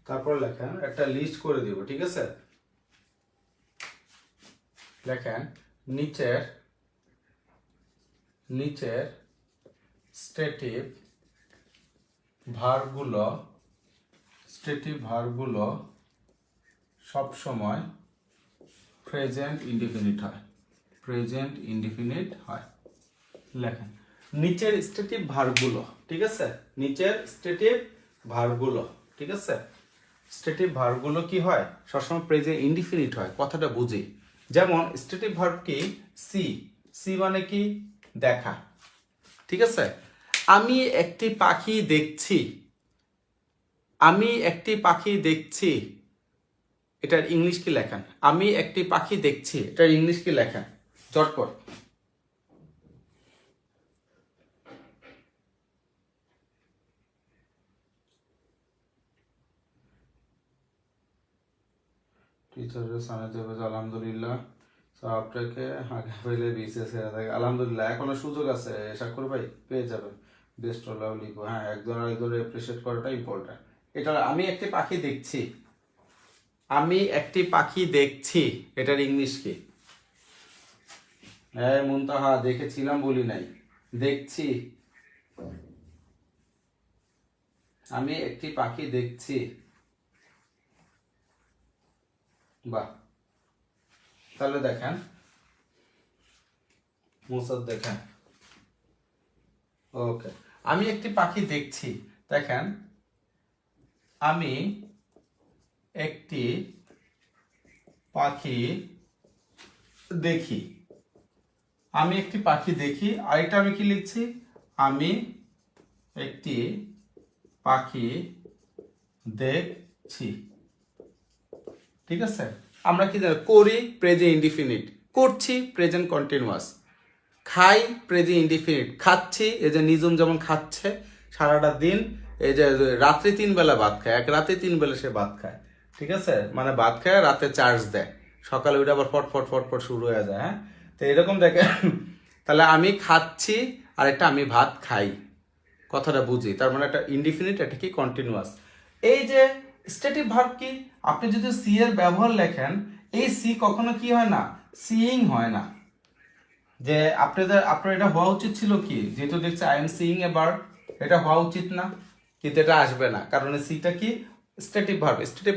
তারপর লেখেন, একটা লিস্ট করে দিব, ঠিক আছে? লেখেন নিচের নিচের স্টেটিভ ভার্বগুলো সব সময় প্রেজেন্ট ইনডিফিনিট হয়। লেখেন নিচের স্টেটিভ ভার্বগুলো, ঠিক আছে? নিচের স্টেটিভ ভার্বগুলো, ঠিক আছে? স্টেটিভ ভার্বগুলো কি হয়? সবসময় প্রেজেন্ট ইনডিফিনিট হয়। কথাটা বুঝি। যেমন স্টেটিভ ভার্ব কি? সি মানে কি? দেখা, ঠিক আছে? আমি একটি পাখি দেখছি, এটার ইংলিশ কি লেখেন? আমি একটি পাখি দেখছি, এটার ইংলিশ কি লেখেন? চটপট। টিচারের সামনে দেবে, আলহামদুলিল্লাহ আপনাকে আগে পেলে বিসিএস হয়ে থাকে, আলহামদুলিল্লাহ এখনো সুযোগ আছে, সাক্ষর ভাই পেয়ে যাবেন। বেস্ট হলেও লিখবো, হ্যাঁ, একজন আরেকজনের অ্যাপ্রিসিয়েট করাটা ইম্পর্টেন্ট। এটা আমি একটি পাখি দেখছি, এটার ইংলিশ কি? হ্যাঁ মুনতাহা, দেখেছিলাম বলি নাই, দেখছি। আমি একটি পাখি দেখছি। বাহ, তাহলে দেখেন মুসাদ, দেখেন, ওকে। আমি একটি পাখি দেখছি, দেখেন আমি একটি পাখি দেখি, আর এটা আমি কি লিখছি? আমি একটি পাখি দেখছি, ঠিক আছে? আমরা কি করি? Present indefinite. করছি প্রেজেন্ট কন্টিনিউয়াস। খাই প্রেজেন্ট ইনডিফিনিট। খাচ্ছি, এই যে নিজুম যেমন খাচ্ছে সারাটা দিন, এই যে রাত্রে 3 বেলা ভাত খায়, এক রাতে 3 বেলা সে ভাত খায়, ঠিক আছে? মানে ভাত খায়, রাতে চার্জ দেয়, সকালে ওইটা আবার ফটফট শুরু হয়ে যায়, হ্যাঁ? তো এরকম দেখেন, তাহলে আমি খাচ্ছি আর একটা আমি ভাত খাই, কথাটা বুঝি। তার মানে একটা ইনডিফিনিট, এটা কি কন্টিনিউয়াস। এই যে স্ট্যাটিক ভার্ব কি? আপনি যদি সি এর ব্যবহার লেখেন, এই সি কখনো কি হয় না? সিইং হয় না। যে আপনার এটা হওয়া উচিত ছিল কি? যেহেতু দেখছে I am seeing a bird, এটা হওয়া উচিত না, কিন্তু এটা আসবে না, কারণ সিটা কি? স্ট্যাটিক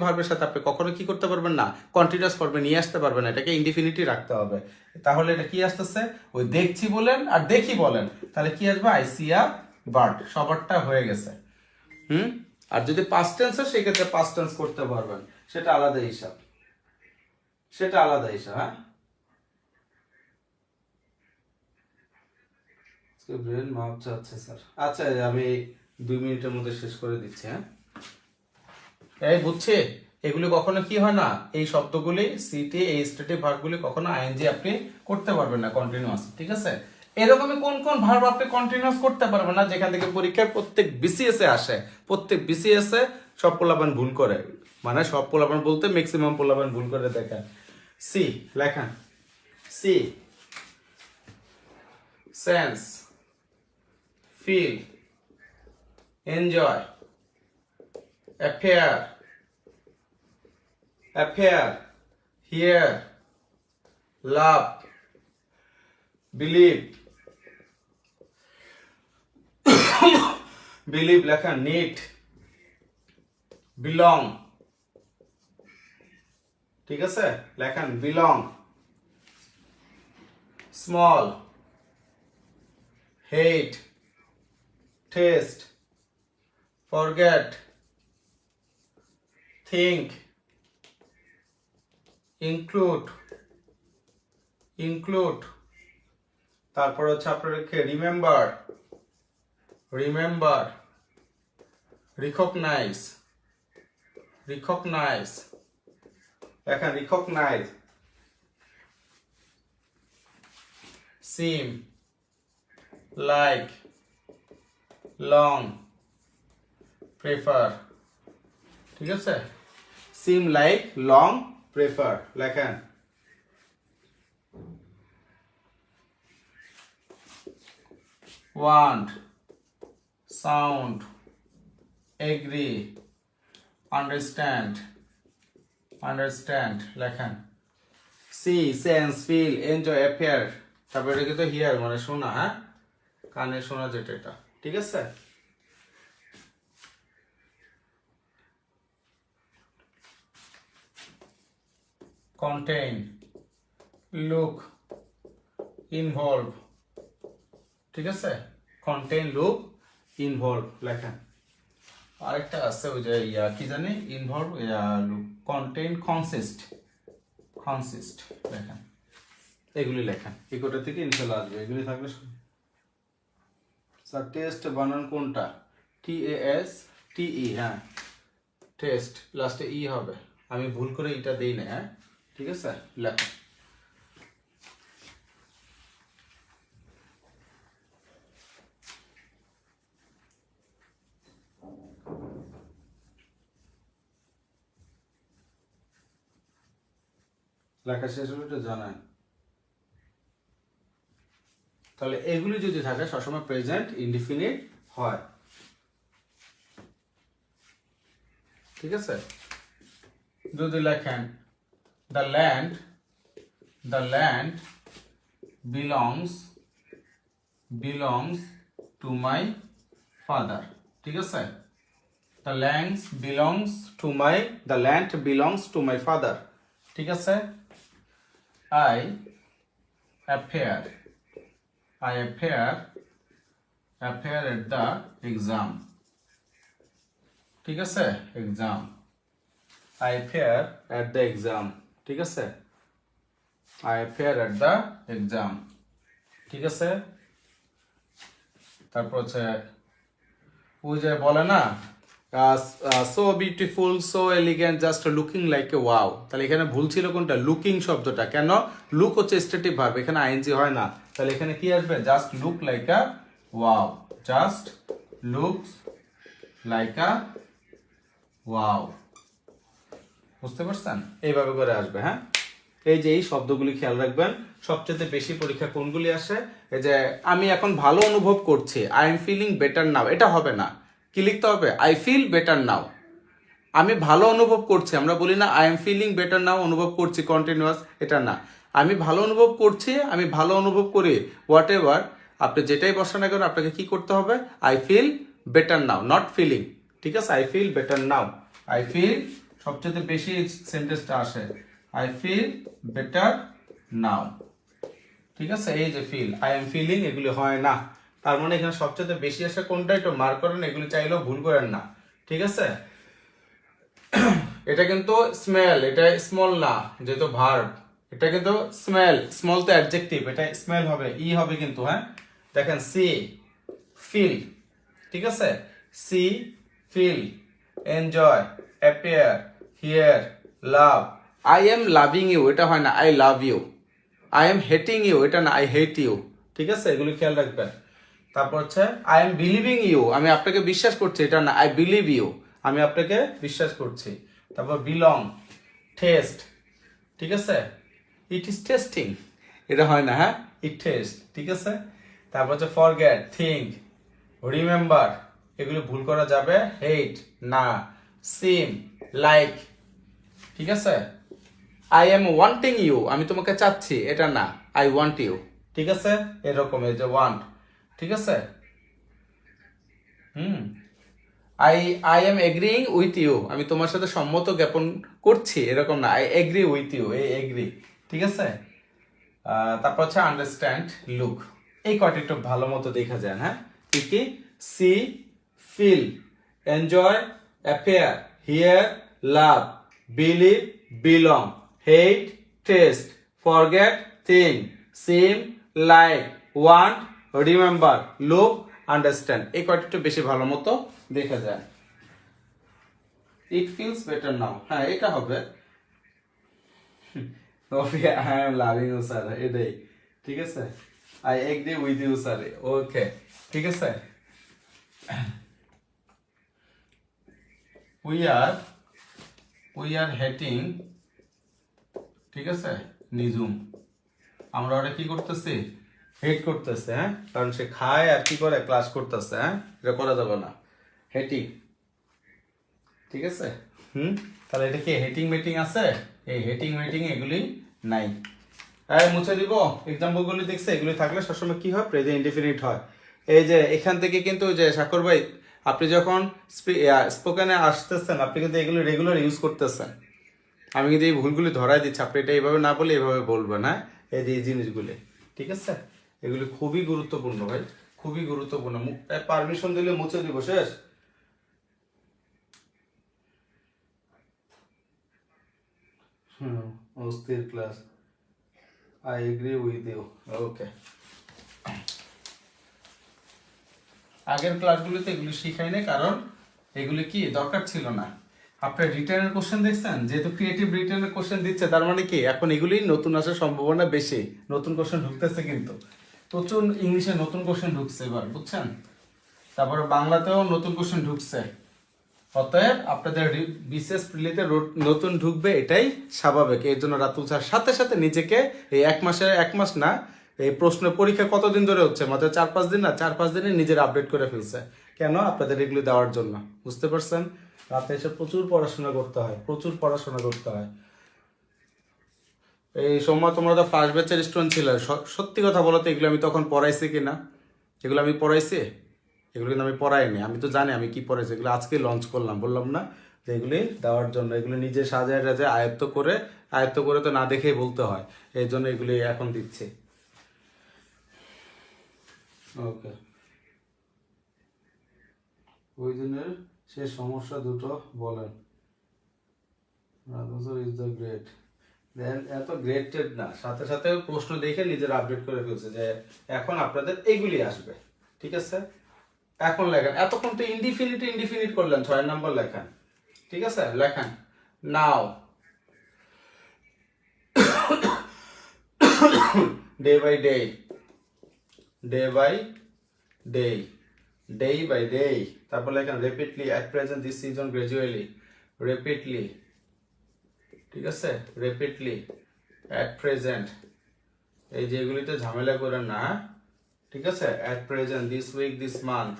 ভার্বের সাথে আপনি কখনো কি করতে পারবেন না? কন্টিনিউয়াস ফর্মে নিয়ে আসতে পারবেন না, এটাকে ইনডিফিনিটি রাখতে হবে। তাহলে এটা কি আসতেছে? ওই দেখছি বলেন আর দেখি বলেন, তাহলে কি আসবে? আই সি আ বার্ড, সবারটা হয়ে গেছে। আর যদি পাস্ট টেন্স হয়, সেক্ষেত্রে পাস্ট টেন্স করতে পারবেন, সেটা আলাদা হিসাব, হ্যাঁ। ব্রেন মাপ চাচ্ছে স্যার, আচ্ছা আমি 2 মিনিটের মধ্যে শেষ করে দিচ্ছি, হ্যাঁ। এই বুঝছে, এগুলি কখনো কি হয় না? এই শব্দগুলি সিটি, এই স্ট্যাটিক ভার্বগুলি কখনো আইএনজি আপনি করতে পারবেন না কন্টিনিউয়াস, ঠিক আছে? এরকমই কোন কোন ভার্ব আপনি কন্টিনিউয়াস করতে পারবেন না, যেখান থেকে পরীক্ষার প্রত্যেক বিসিএস এ আসে, প্রত্যেক বিসিএস এ সব পোলাপান ভুল করে, মানে সব পোলাপান বলতে ম্যাক্সিমাম পোলাপান ভুল করে দেখেন। সি লেখেন, see sense, feel, enjoy, affair, appear, hear, love, believe, believe লেখা need, belong, ঠিক আছে লেখেন belong, small, hate, taste, forget, think, include, তারপর হচ্ছে আপনার remember, recognize, এখন recognize, seem, like, long, prefer, ঠিক আছে seem, like, long, prefer লেখেন want, sound, agree, understand লেখেন see, sense, feel, enjoy, appear, তারপরে কি তো hear মানে শোনা, হ্যাঁ কানে শোনা যেটা এটা, ঠিক আছে contain, look, involve, ঠিক আছে contain, look, involve লেখেন আরেকটা আছে ওই যে কি জানি involve, look, contain, consist লেখেন এগুলি লেখেন এই কোটা থেকে ইনশাআল্লাহ আসবে এগুলি থাকলে স্যার টেস্ট বানান কোনটা TASTE হ্যাঁ টেস্ট লাস্টে ই হবে আমি ভুল করে এটা দেই না হ্যাঁ ঠিক আছে লেখো লেখা শেষ হলে এটা জানান তাহলে এগুলি যদি থাকে সবসময় প্রেজেন্ট ইনডিফিনিট হয় ঠিক আছে যদি লেখেন the land belongs to my father ঠিক আছে the land belongs to my father ঠিক আছে I appear at the exam ঠিক আছে exam I appear at the exam ঠিক আছে I appear at the exam ঠিক আছে তারপর হচ্ছে ওই যে বলে না so beautiful so elegant just looking like a wow তাহলে এখানে ভুল ছিল কোনটা looking শব্দটা কেন look হচ্ছে স্ট্যাটিক ভার্ব এখানে ing হয় না তাহলে এখানে কি আসবে just look like a wow just looks like a wow বুঝতে পারছেন এইভাবে করে আসবে হ্যাঁ এই যে এই শব্দগুলি খেয়াল রাখবেন সবচেয়ে বেশি পরীক্ষা কোনগুলি আসে এই যে আমি এখন ভালো অনুভব করছি I am feeling better now এটা হবে না কি লিখতে হবে আই ফিল বেটার নাও আমি ভালো অনুভব করছি আমরা বলি না I am feeling better now অনুভব করছি কন্টিনিউয়াস এটা না আমি ভালো অনুভব করছি আমি ভালো অনুভব করি হোয়াট এভার আপনি যেটাই বসান না কেন আপনাকে কি করতে হবে I feel better now not feeling ঠিক আছে I feel better now I feel সবচেয়ে বেশি সেন্টেন্সটা আসে আই ফিল বেটার নাও ঠিক আছে এই যে ফিল আই এম ফিলিং এগুলি হয় না তার মানে এখানে সবচেয়ে বেশি আসে কোনটা একটু মার্ক করেন এগুলি চাইলেও ভুল করেন না ঠিক আছে এটা কিন্তু স্মেল এটা স্মল না যেহেতু ভার্ব এটা কিন্তু স্মল তো অ্যাডজেক্টিভ এটা স্মেল হবে ই হবে কিন্তু হ্যাঁ দেখেন সি ফিল ঠিক আছে see feel enjoy appear hear love I am loving you এটা হয় না I love you I am hating you এটা না আই হেট ইউ ঠিক আছে এগুলি খেয়াল রাখবেন তারপর হচ্ছে আই এম বিলিভিং ইউ আমি আপনাকে বিশ্বাস করছি এটা না আই বিলিভ ইউ আমি আপনাকে বিশ্বাস করছি তারপর বিলং টেস্ট ঠিক আছে ইট ইজ টেস্টিং এটা হয় না হ্যাঁ ইট টেস্ট ঠিক আছে তারপর হচ্ছে ফরগেট থিঙ্ক রিমেম্বার এগুলো ভুল করা যাবে হেট না সিম লাইক ঠিক আছে, আই এম ওয়ান্টিং ইউ, আমি তোমাকে চাচ্ছি, এটা না, আই ওয়ান্ট ইউ। ঠিক আছে, এরকম এই যে ওয়ান্ট। ঠিক আছে, I I am agreeing with you, আমি তোমার সাথে সম্মত জ্ঞাপন করছি, এরকম না, আই এগ্রি উইথ ইউ, এই এগ্রি। ঠিক আছে, তারপর হচ্ছে আন্ডারস্ট্যান্ড, লুক, এই কয়টা একটু ভালো মতো দেখা যায়। হ্যাঁ, কি কি? See, feel, enjoy, affair, hear, love, believe, belong, hate, taste, forget, think, seem, like, want, remember, look, understand, এই কয়টা একটু বেশি ভালো মতো দেখা যায়। ইট ফিলস বেটার নাও, হ্যাঁ এটা হবে। I am loving you sir, এটাই। ঠিক আছে, I agree with you sir, okay. ঠিক আছে, উই আর হেটিং, ঠিক আছে, নিজুম, আমরা ওটা কি করতেছি, হেট করতেছে। হ্যাঁ, কারণ সে খায় আর কি করে, ক্লাস করতেছে। হ্যাঁ, এটা করা যাবে না, হেটিং। ঠিক আছে, তাহলে এটা কি হেটিং মেটিং আছে? এই হেটিং মেটিং এগুলি নাই। মুছে দিব, এক্সাম্পল গুলি দেখছে, এগুলি থাকলে সবসময় কি হয়, প্রেজেন্ট ইনডিফিনিট হয়। এই যে এখান থেকে কিন্তু যে সাক্ষর ভাই, আপনি যখন স্পোকেনে আসতেছেন, আপনি কিন্তু এগুলো রেগুলার ইউজ করতেছেন। আমি কিন্তু এই ভুলগুলি ধরাই দিচ্ছি, আপনি এটা এইভাবে না বলে এইভাবে বলবেন। হ্যাঁ, এই যে এই জিনিসগুলি, ঠিক আছে, এগুলি খুবই গুরুত্বপূর্ণ ভাই, খুবই গুরুত্বপূর্ণ। পারমিশন দিলে মুছে দিব, শেষ। অস্থির class, I agree with you, okay. আগের ক্লাসগুলিতে এগুলি শিখাই নাই, কারণ এগুলি কি দরকার ছিল না। আপনার রিটার্নের কোশ্চেন দেখছেন, যেহেতু ক্রিয়েটিভ রিটার্নের কোশ্চেন দিচ্ছে, তার মানে কি এখন এগুলি নতুন আসার সম্ভাবনা বেশি। নতুন কোশ্চেন ঢুকতেছে, কিন্তু প্রচুর ইংলিশে নতুন কোশ্চেন ঢুকছে এবার, বুঝছেন? তারপরে বাংলাতেও নতুন কোশ্চেন ঢুকছে। অতএব আপনাদের বিশেষ প্রিলিতে নতুন ঢুকবে, এটাই স্বাভাবিক। এর জন্য রাতুল স্যার সাথে সাথে নিজেকে এই এক মাস না, এই প্রশ্ন পরীক্ষা কতদিন ধরে হচ্ছে, মাত্র 4-5 দিন না, 4-5 দিনে নিজের আপডেট করে ফেলছে। কেন? আপনাদের এগুলি দেওয়ার জন্য, বুঝতে পারছেন? রাতে এসে প্রচুর পড়াশোনা করতে হয়, প্রচুর পড়াশোনা করতে হয়। এই সময় তোমরা তো ফার্স্ট ব্যাচের স্টুডেন্ট ছিলে, সত্যি কথা বলো তো, এগুলো আমি তখন পড়াইছি কিনা? এগুলো আমি পড়াইছি? এগুলো কিন্তু আমি পড়াইনি, আমি তো জানি আমি কি পড়াইছি। এগুলো আজকে লঞ্চ করলাম, বললাম না যে এগুলি দেওয়ার জন্য। এগুলো নিজে সাজায় টাজায় আয়ত্ত করে তো না দেখেই বলতে হয়, এই জন্য এগুলি এখন দিচ্ছি। ওকে, ওই দিনের সে সমস্যা দুটো বলেন। ইজ দ্য গ্রেট, দেন এত গ্রেটেড না, সাথে সাথে প্রশ্ন দেখে নিজের আপডেট করে ফেলছে যে এখন আপনাদের এইগুলি আসবে। ঠিক আছে, এখন লেখেন। এতক্ষণ তো ইনডিফিনিট করলেন, 6 নম্বর লেখেন। ঠিক আছে, লেখেন now. Day by day, day by day, day by day. তারপর লেখেন repeatedly, at present, this season, gradually, repeatedly. ঠিক আছে, রিপিটলি, অ্যাট প্রেজেন্ট, এই যেগুলিতে ঝামেলা করেন না। ঠিক আছে, at present, this week, this month,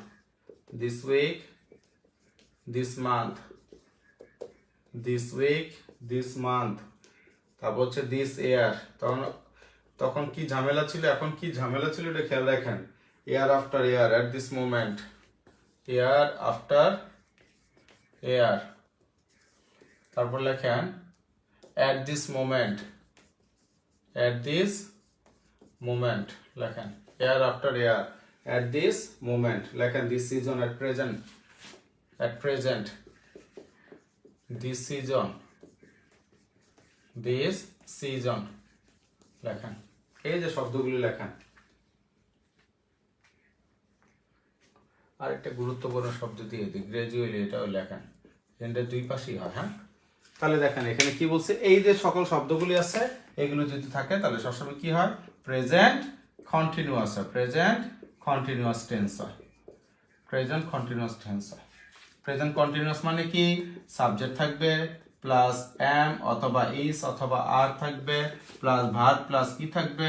this week, this month, this week, this month. তারপর হচ্ছে দিস ইয়ার, তখন কি ঝামেলা ছিল, এখন কি ঝামেলা ছিল, এটা খেয়াল রাখেন। Year after year, at this moment, year after year. তারপর লেখেন at this moment, at this moment লেখেন, year after year, at this moment লেখেন, this season, at present, at present, this season, this season লেখেন। এই যে শব্দগুলি লেখেন। আরেকটা গুরুত্বপূর্ণ শব্দ দিয়ে দিই, গ্রাজুয়ালি, এটাও লেখেন। এটা দুই পাশেই হয়। হ্যাঁ, তাহলে দেখেন এখানে কি বলছে, এই যে সকল শব্দগুলি আছে, এগুলো যদি থাকে তাহলে সবসময় কি হয়, প্রেজেন্ট কন্টিনিউয়াস হয়, প্রেজেন্ট কন্টিনিউয়াস টেন্স হয়, প্রেজেন্ট কন্টিনিউয়াস টেন্স হয়। প্রেজেন্ট কন্টিনিউয়াস মানে কি, সাবজেক্ট থাকবে প্লাস এম অথবা ইস অথবা আর থাকবে, প্লাস ভার্ব প্লাস কি থাকবে,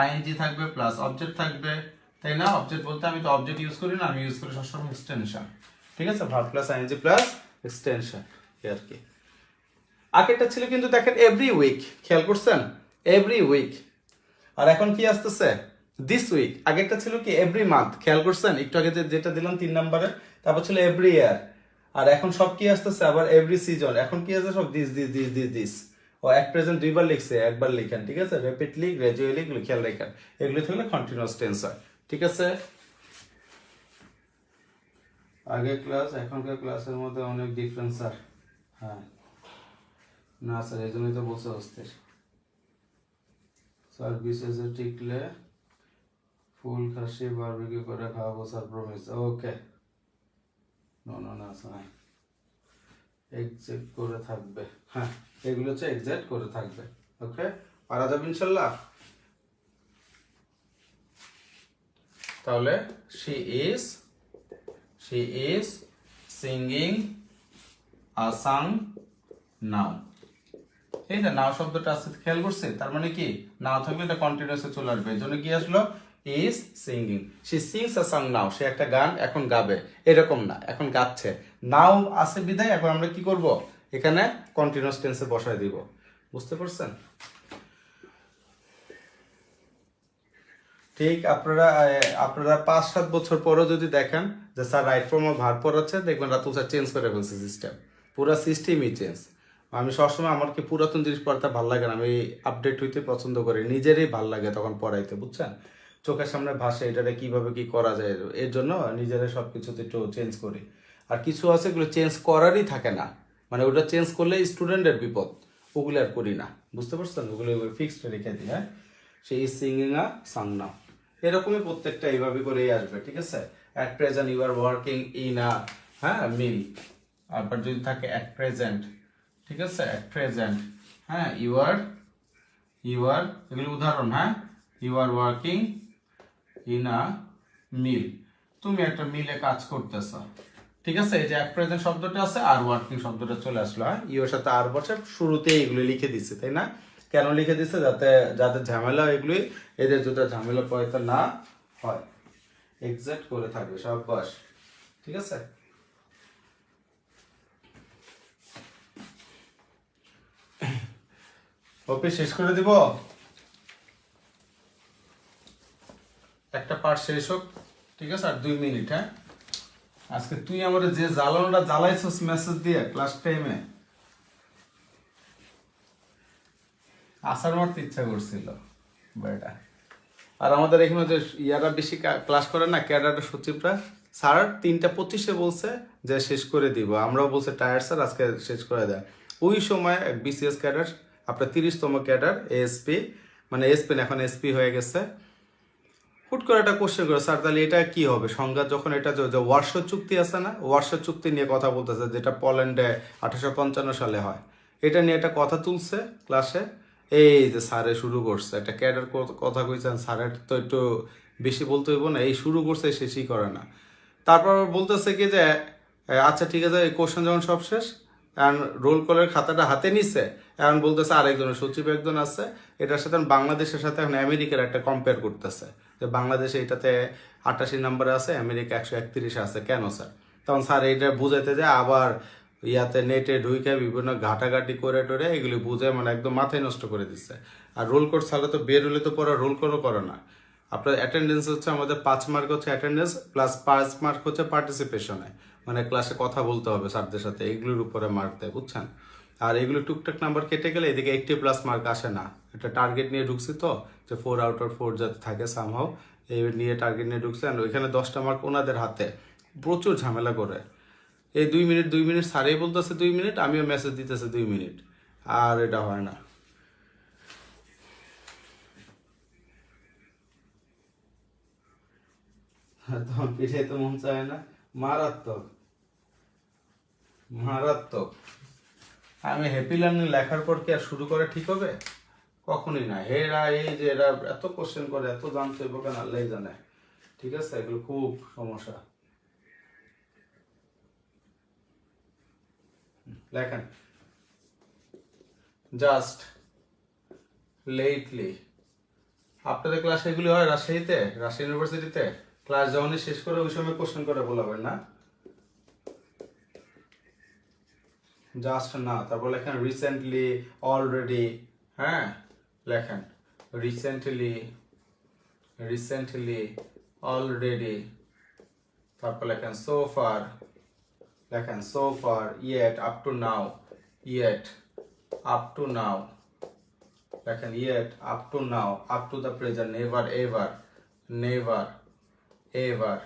আইএনজি থাকবে, প্লাস অবজেক্ট থাকবে, তাই না? অবজেক্ট বলতে আমি তো অবজেক্ট ইউজ করি না, আমি ইউজ করি সবসময় এক্সটেনশন। ঠিক আছে, verb plus ING plus extension, আর কি। আগেরটা ছিল কিন্তু দেখেন এভরি উইক, খেয়াল করছেন, এভরি উইক। আর এখন কি আসতেছে দিস উইক। আগেরটা ছিল কি এভরি মান্থ, খেয়াল করছেন, একটু আগে যেটা দিলাম 3 নম্বরে, তারপর ছিল এভরি ইয়ার। আর এখন সব কি আসতেছে আবার এভরি সিজন। এখন কি আছে সব this this this this this. ও এক প্রেজেন্ট দুইবার লিখছে, একবার লিখেন, ঠিক আছে, রেপিডলি গ্রাজুয়ালি এগুলো খেয়াল রাখেন, এগুলো থাকলে কন্টিনিউয়াস টেন্স হয়, ঠিক আছে। আগের ক্লাস এখনকার ক্লাসের মধ্যে অনেক ডিফারেন্স স্যার। হ্যাঁ না স্যার, এই জন্যই তো বসে অস্থির। স্যার বিশেষে টিকলে ফুল খাসি বারবিকিউ করে খাওয়াবো স্যার, প্রমিস। ওকে, না স্যার, এক্সাক্ট করে থাকবে। হ্যাঁ, এগুলো হচ্ছে এক্সাক্ট করে থাকবে। ওকে, পারা যাবে ইনশাল্লাহ। তাহলে she is singing a song now। এই যে নাও শব্দটা আছে, খেয়াল করছে, তার মানে কি নাও থাকলে এটা কন্টিনিউয়াসে চলে আসবে, এই জন্য কি আসলো is singing, she sings a song now, সে একটা গান এখন গাবে, এরকম না, এখন গাচ্ছে, নাও আছে বিধায় এখন আমরা কি করব, এখানে কন্টিনিউয়াস টেন্সে বসায় দিব। বুঝতে পারছেন? ঠিক আপনারা 5-7 বছর পরও যদি দেখেন যে sir right form of verb পড়াচ্ছে, দেখবেন রাতুল স্যার চেঞ্জ করে ফেলছে সিস্টেম, পুরো সিস্টেমই চেঞ্জ। আমি সবসময় আমার কি পুরাতন জিনিস পড়াতে ভালো লাগে না, আমি আপডেট হইতে পছন্দ করি, নিজেরই ভাল লাগে তখন পড়াইতে, বুঝছেন, চোখের সামনে ভাষা এটারে কিভাবে কি করা যায়, এর জন্য নিজেরা সব কিছুতে একটু চেঞ্জ করি। আর কিছু আছে এগুলো চেঞ্জ করারই থাকে না, মানে ওটা চেঞ্জ করলে স্টুডেন্টের বিপদ, ওগুলো আর করি না। বুঝতে পারছেন? ওগুলো ফিক্সড রেখে দিই। হ্যাঁ, সেই সিঙ্গিং আ সং নাও, এরকমই প্রত্যেকটা এইভাবে করেই আসবে, ঠিক আছে। At present you are working in a mill, আবার যদি থাকে অ্যাট প্রেজেন্ট, ঠিক আছে, অ্যাট প্রেজেন্ট, হ্যাঁ, ইউ আর এগুলো উদাহরণ। হ্যাঁ, you are working in a mill, তুমি একটা মিলে কাজ করতেছ, ঠিক আছে। এই যে অ্যাট প্রেজেন্ট শব্দটা আছে আর ওয়ার্কিং শব্দটা চলে আসলো। হ্যাঁ, ইউ এর সাথে আর বসে শুরুতে এগুলো লিখে দিচ্ছে, তাই না? কেন লিখে দিচ্ছে? যাতে ঝামেলা এগুলি, এদের যদি ঝামেলা পয়তা না হয়, এক্সাক্ট করে থাকবে সব বাস, ঠিক আছে। ওকে, শেষ করে দিব, একটা পার্ট শেষ হোক, ঠিক আছে, আর 2 মিনিট। হ্যাঁ, আজকে তুই আমার যে জ্বালানোটা জ্বালাইছিস মেসেজ দিয়ে ক্লাস টাইমে, আসার মারতে ইচ্ছা করছিল বেটা। আর আমাদের এখানে যে ইয়ারা বেশি ক্লাস করে না, ক্যাডার সচিবরা, স্যার 3:25-এ বলছে যে শেষ করে দিব, আমরাও বলছে টায়ার স্যার আজকে শেষ করে দেয়। ওই সময় বিসিএস ক্যাডার, আপনার 30তম ক্যাডার এএসপি, মানে এসপি এখন এসপি হয়ে গেছে, হুট করে একটা কোশ্চেন করে, স্যার তাহলে এটা কি হবে সংজ্ঞা, যখন এটা যে ওয়ারশো চুক্তি আছে না, ওয়ারশো চুক্তি নিয়ে কথা বলতেছে, যেটা পোল্যান্ডে 1855 সালে হয়, এটা নিয়ে একটা কথা তুলছে ক্লাসে। এই যে স্যারে শুরু করছে একটা ক্যাডার কথা কইছেন, স্যারের তো একটু বেশি বলতে হইব না, এই শুরু করছে শেষই করে না। তারপর বলতেছে কি যে আচ্ছা ঠিক আছে, এই কোশ্চেন যখন সব শেষ, এখন রোল কলের খাতাটা হাতে নিচ্ছে, এখন বলতেছে আরেকজনের সচিব একজন আছে, এটার সাথে বাংলাদেশের সাথে এখন আমেরিকার একটা কম্পেয়ার করতেছে, যে বাংলাদেশে এটাতে 88 নম্বরে আছে, আমেরিকা 131 আছে, কেন স্যার? তখন স্যার এইটা বুঝাইতে যায় আবার ইয়াতে নেটে ঢুকে বিভিন্ন ঘাটাঘাটি করে টোরে এগুলি বুঝে, মানে একদম মাথায় নষ্ট করে দিচ্ছে। আর রোল কোড ছাড়া তো বের হলে তো পরে রোল কোডও করে না। আপনার অ্যাটেন্ডেন্স হচ্ছে আমাদের 5 মার্ক হচ্ছে অ্যাটেন্ডেন্স, প্লাস 5 মার্ক হচ্ছে পার্টিসিপেশনে, মানে ক্লাসে কথা বলতে হবে স্যারদের সাথে, এগুলোর উপরে মার্ক দেয়, বুঝছেন। আর এগুলো টুকটাক নাম্বার কেটে গেলে এদিকে 80+ মার্ক আসে না। একটা টার্গেট নিয়ে ঢুকছি তো, যে 4 আউট অফ 4 যাতে থাকে সামহাও, এই নিয়ে টার্গেট নিয়ে ঢুকছে। আর ওইখানে 10টা মার্ক ওনাদের হাতে, প্রচুর ঝামেলা করে। এই 2 মিনিট স্যারেই বলতেছে 2 মিনিট, আমিও মেসেজ দিতেছে 2 মিনিট, আর এটা হয় না। তখন পিঠে তো মন চায় না, মারাত্মক মারাত্মক। আমি হ্যাপি লার্নিং লেখার পর কি আর শুরু করা ঠিক হবে? কখনই না। এরা এই যে এরা এত কোশ্চেন করে, এত জানতে হইব কেন আল্লাহ জানে, ঠিক আছে, এগুলো খুব সমস্যা। লেখেন, জাস্ট লেটলি আপনাদের ক্লাস এগুলি হয় রাজশাহীতে, রাজশাহী ইউনিভার্সিটিতে ক্লাস যখনই শেষ করে ওই সময় কোশ্চেন করে বলাবেন না। জাস্ট না, তারপর লেখেন রিসেন্টলি, অলরেডি, হ্যাঁ লেখেন রিসেন্টলি, রিসেন্টলি, অলরেডি, তারপর লেখেন সো ফার, লেখেন so far, yet, up to now, yet, up to now, লেখেন yet, up to now, up to the present, never ever, never ever,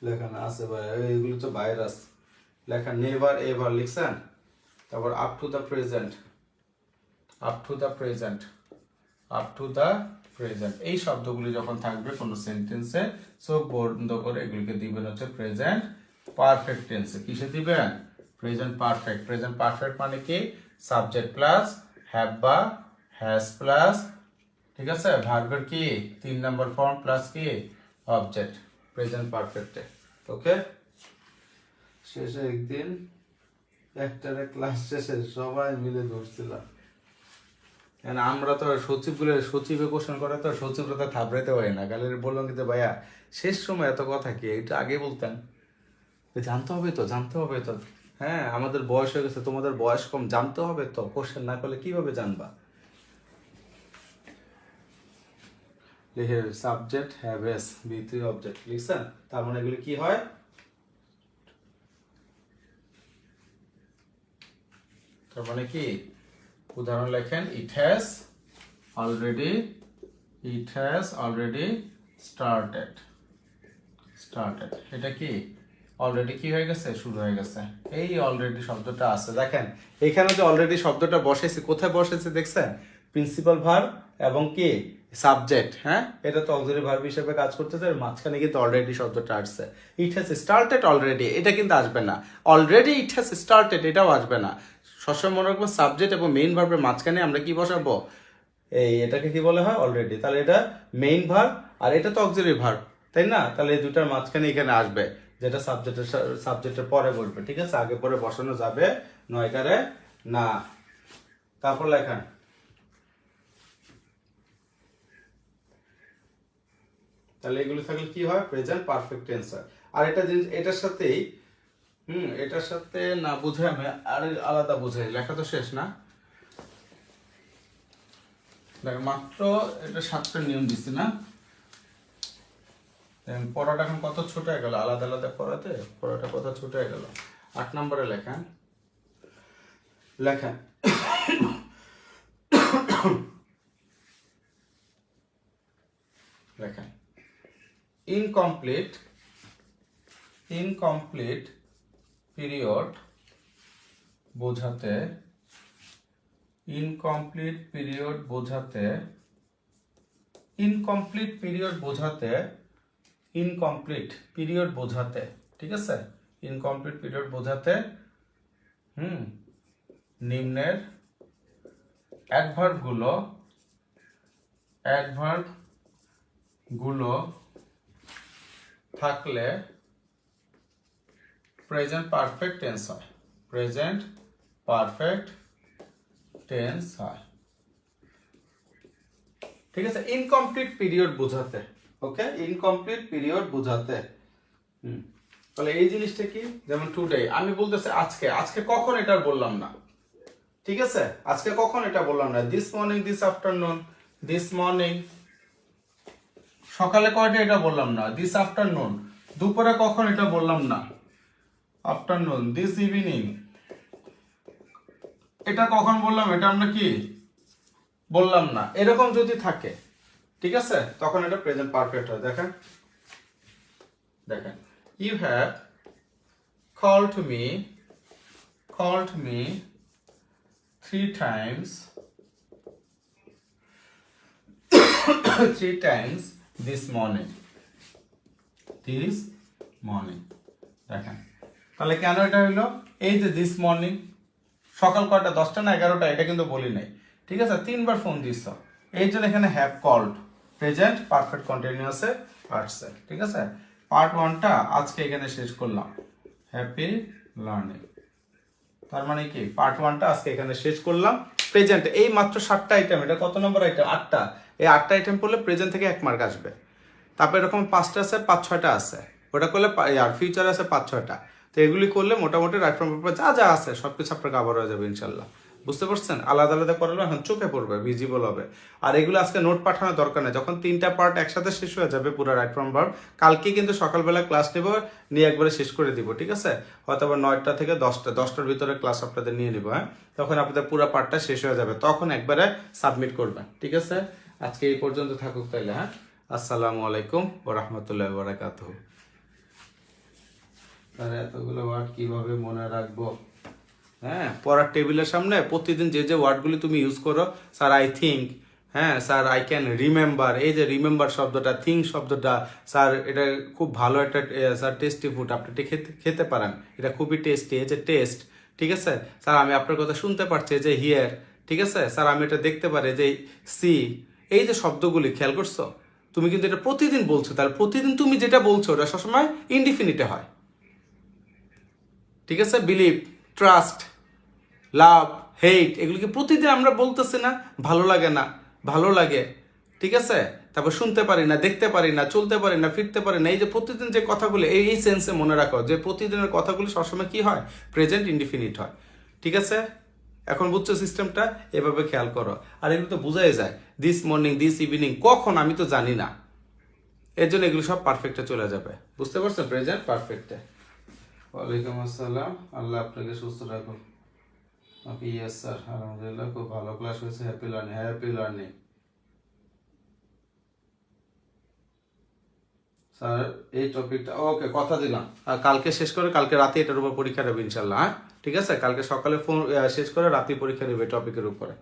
লেখেন আছে ভাই, এইগুলো তো ভাইরাস, লেখেন নেভার এভার লিখছেন, তারপর up to the present, up to the present, up to the present, এই শব্দগুলি যখন থাকবে কোনো সেন্টেন্সে চোখ বন্ধ করে এগুলিকে দিবেন হচ্ছে প্রেজেন্ট পারফেক্ট টেন্সে। কিসে দিবেন? Present perfect. প্রেজেন্ট পারফেক্ট মানে কি? সাবজেক্ট প্লাস হ্যাভ বা হ্যাজ প্লাস, ঠিক আছে, ভার্বের কি 3 নম্বর ফর্ম প্লাস কি অবজেক্ট, প্রেজেন্ট পারফেক্টে। ওকে, শেষে একদিন একটারে ক্লাস শেষে সবাই মিলে ধরছিলাম, আমরা তো সচিবে কোশ্চেন করে তো সচিবরা তো থাপড়াইতে পারি না, গালে বললাম কিন্তু ভাইয়া শেষ সময় এত কথা কি, এটা আগে বলতেন, জানতে হবে তো, জানতে হবে তো, হ্যাঁ আমাদের বয়স হয়ে গেছে, তোমাদের বয়স কম, জানতে হবে তো, কোশ্চেন না করলে কিভাবে জানবা? লিখে সাবজেক্ট হ্যাভ এস বি3 অবজেক্ট লিখছেন, তার মানে এগুলি কি হয়? তার মানে কি? উদাহরণ লেখেন it has already, it has already started, started, এটা কি অলরেডি কি হয়ে গেছে, শুরু হয়ে গেছে। এই অলরেডি শব্দটা আছে, দেখেন এখানে যে অলরেডি শব্দটা বসেছে, কোথায় বসেছে দেখছেন? প্রিন্সিপাল ভার্ব এবং কি সাবজেক্ট, হ্যাঁ এটা তো অক্সিলারি ভার্ব হিসেবে কাজ করতেছে, মাঝখানে কিন্তু অলরেডি শব্দটা আসছে। ইট হ্যাজ স্টার্টেড অলরেডি, এটা কিন্তু আসবে না। অলরেডি ইট হ্যাজ স্টার্টেড, এটাও আসবে না। সবসময় মনে রাখবো সাবজেক্ট এবং মেইন ভার্বের মাঝখানে আমরা কি বসাবো? এটাকে কি বলা হয়? অলরেডি। তাহলে এটা মেইন ভার্ব আর এটা তো অক্সিলারি ভার্ব, তাই না? তাহলে এই দুটার মাঝখানে এখানে আসবে, যেটা সাবজেক্টের পরে বলবে, ঠিক আছে? আগে পরে বসানো যাবে নয়কারে না। তারপর লেখেন তাহলে এগুলো থাকলে কি হয়? প্রেজেন্ট পারফেক্ট টেন্স হয়। আর এটা জিনিস এটার সাথেই এটার সাথে না বুঝে আমি আর আলাদা বুঝাই, লেখা তো শেষ না। দেখ মাত্র এটা 7টা নিয়ম দিচ্ছি না, পড়াটা এখন কত ছোট হয়ে গেল, আলাদা আলাদা পড়াতে পড়াটা কত ছোট হয়ে গেল। 8 নম্বরে লেখেন, লেখেন লেখেন ইনকমপ্লিট, ইনকমপ্লিট পিরিয়ড বোঝাতে, ইনকমপ্লিট পিরিয়ড বোঝাতে, ইনকমপ্লিট পিরিয়ড বোঝাতে, ইনকমপ্লিট পিরিয়ড বোঝাতে, ঠিক আছে? ইনকমপ্লিট পিরিয়ড বোঝাতে নিম্নের অ্যাডভার্ব গুলো থাকলে প্রেজেন্ট পারফেক্ট টেন্স হয়, প্রেজেন্ট পারফেক্ট টেন্স হয়, ঠিক আছে? ইনকমপ্লিট পিরিয়ড বোঝাতে, ওকে, ইনকমপ্লিট পিরিয়ড বোঝাতে। তাহলে এই জিনিসটা কি? যেমন টুডে, আমি বলতেছি আজকে, আজকে কখন এটা বললাম না, ঠিক আছে? আজকে কখন এটা বললাম না। This morning, this afternoon, this morning, সকালে কয়টা এটা বললাম না, দিস আফটারনুন। দুপুরে কখন এটা বললাম না, আফটারনুন। দিস ইভিনিং, এটা কখন বললাম, এটা আমরা কি বললাম না। এরকম যদি থাকে, ঠিক আছে, তখন এটা প্রেজেন্ট পারফেক্ট হয়। দেখেন দেখেন you have called me 3 times 3 times this morning, this morning। দেখেন তাহলে কেন এটা হইলো? এই যে দিস মর্নিং, সকাল কয়টা, 10টা না 11টা, এটা কিন্তু বলি নাই, ঠিক আছে? 3বার ফোন দিছ, এই জন্য এখানে হ্যাভ কল্ড প্রেজেন্ট পারফেক্ট কন্টিনিউয়াসে আসছে, ঠিক আছে? পার্ট 1টা আজকে এখানে শেষ করলাম, হ্যাপি লার্নিং। তার মানে কি পার্ট 1টা আজকে এখানে শেষ করলাম। প্রেজেন্ট এই মাত্র 7টা আইটেম, এটা কত নম্বর আইটেম? 8টা। এই 8টা আইটেম পড়লে প্রেজেন্ট থেকে 1 মার্ক আসবে। তারপর এরকম 5টা আছে, 5-6টা আছে, ওটা করলে আর ফিউচার আছে 5-6টা। তো এগুলি করলে মোটামুটি রাইট ফ্রম পেপার যা যা আছে সবকিছু আপনার কাভার হয়ে যাবে ইনশাল্লাহ। বুঝতে পারছেন? আলাদা আলাদা করলে এখন চোখে পড়বে, ভিজিবল হবে। আর এগুলো আজকে নোট পাঠানোর দরকার নেই, যখন 3টা পার্ট একসাথে শেষ হয়ে যাবে পুরো রাইট ফ্রম ভার্ব, কালকে কিন্তু সকালবেলা ক্লাস নেব, নিয়ে একবারে শেষ করে দিব, ঠিক আছে? হয়তো আবার 9টা থেকে 10টার ভিতরে ক্লাস আপনাদের নিয়ে নিব, হ্যাঁ? তখন আপনাদের পুরো পার্টটা শেষ হয়ে যাবে, তখন একবারে সাবমিট করবেন, ঠিক আছে? আজকে এই পর্যন্ত থাকুক তাইলে, হ্যাঁ? আসসালামু আলাইকুম ওয়া রাহমাতুল্লাহি ওয়া বারাকাতুহু। আর এতগুলো ওয়ার্ড কিভাবে মনে রাখবো? হ্যাঁ, পড়ার টেবিলের সামনে প্রতিদিন যে যে ওয়ার্ডগুলি তুমি ইউজ করো, স্যার আই থিঙ্ক, হ্যাঁ স্যার আই ক্যান রিমেম্বার, এই যে রিমেম্বার শব্দটা, থিঙ্ক শব্দটা, স্যার এটা খুব ভালো একটা স্যার টেস্টি ফুড, আপনি এটা খেতে খেতে পারেন, এটা খুবই টেস্টি, এই যে টেস্ট, ঠিক আছে? স্যার আমি আপনার কথা শুনতে পারছি, যে হিয়ার, ঠিক আছে? স্যার আমি এটা দেখতে পারি, যে সি, এই যে শব্দগুলি খেয়াল করছো, তুমি কিন্তু এটা প্রতিদিন বলছো, তাহলে প্রতিদিন তুমি যেটা বলছো ওটা সবসময় ইনডিফিনিটে হয়, ঠিক আছে? বিলিভ, ট্রাস্ট, লাভ, হেট, এগুলিকে প্রতিদিন আমরা বলতেছি না? ভালো লাগে না, ভালো লাগে, ঠিক আছে? তারপর শুনতে পারি না, দেখতে পারি না, চলতে পারি না, ফিরতে পারি না, এই যে প্রতিদিন যে কথাগুলো, এই সেন্সে মনে রাখো যে প্রতিদিনের কথাগুলো সবসময় কি হয়? প্রেজেন্ট ইনডিফিনিট হয়, ঠিক আছে? এখন বুঝছো সিস্টেমটা? এভাবে খেয়াল করো। আর এগুলো তো বোঝাই যায়, দিস মর্নিং, দিস ইভিনিং, কখন আমি তো জানি না, এর জন্য এগুলো সব পারফেক্টে চলে যাবে। বুঝতে পারছো? প্রেজেন্ট পারফেক্টে। ওয়ালাইকুম আসসালাম, আল্লাহ আপনাকে সুস্থ রাখুন। আপনি ইয়েস স্যার, আলহামদুলিল্লাহ খুব ভালো ক্লাস হয়েছে, happy learning, happy learning sir. এই টপিকটা ওকে, কথা দিলাম, আর কালকে শেষ করে কালকে রাতে এটার উপর পরীক্ষা দেবে ইনশাল্লাহ, হ্যাঁ? ঠিক আছে, কালকে সকালে ফোন শেষ করে রাতে পরীক্ষা দেবে টপিকের উপরে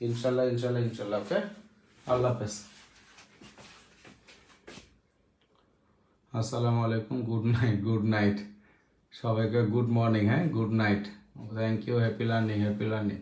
ইনশাল্লাহ, ইনশাল্লাহ, ইনশাল্লাহ। ওকে, আল্লাহ হাফেজ। আসসালামু আলাইকুম, গুড নাইট, গুড নাইট সবাইকে, গুড মর্নিং, হ্যাঁ, good night, thank you, happy learning, happy learning.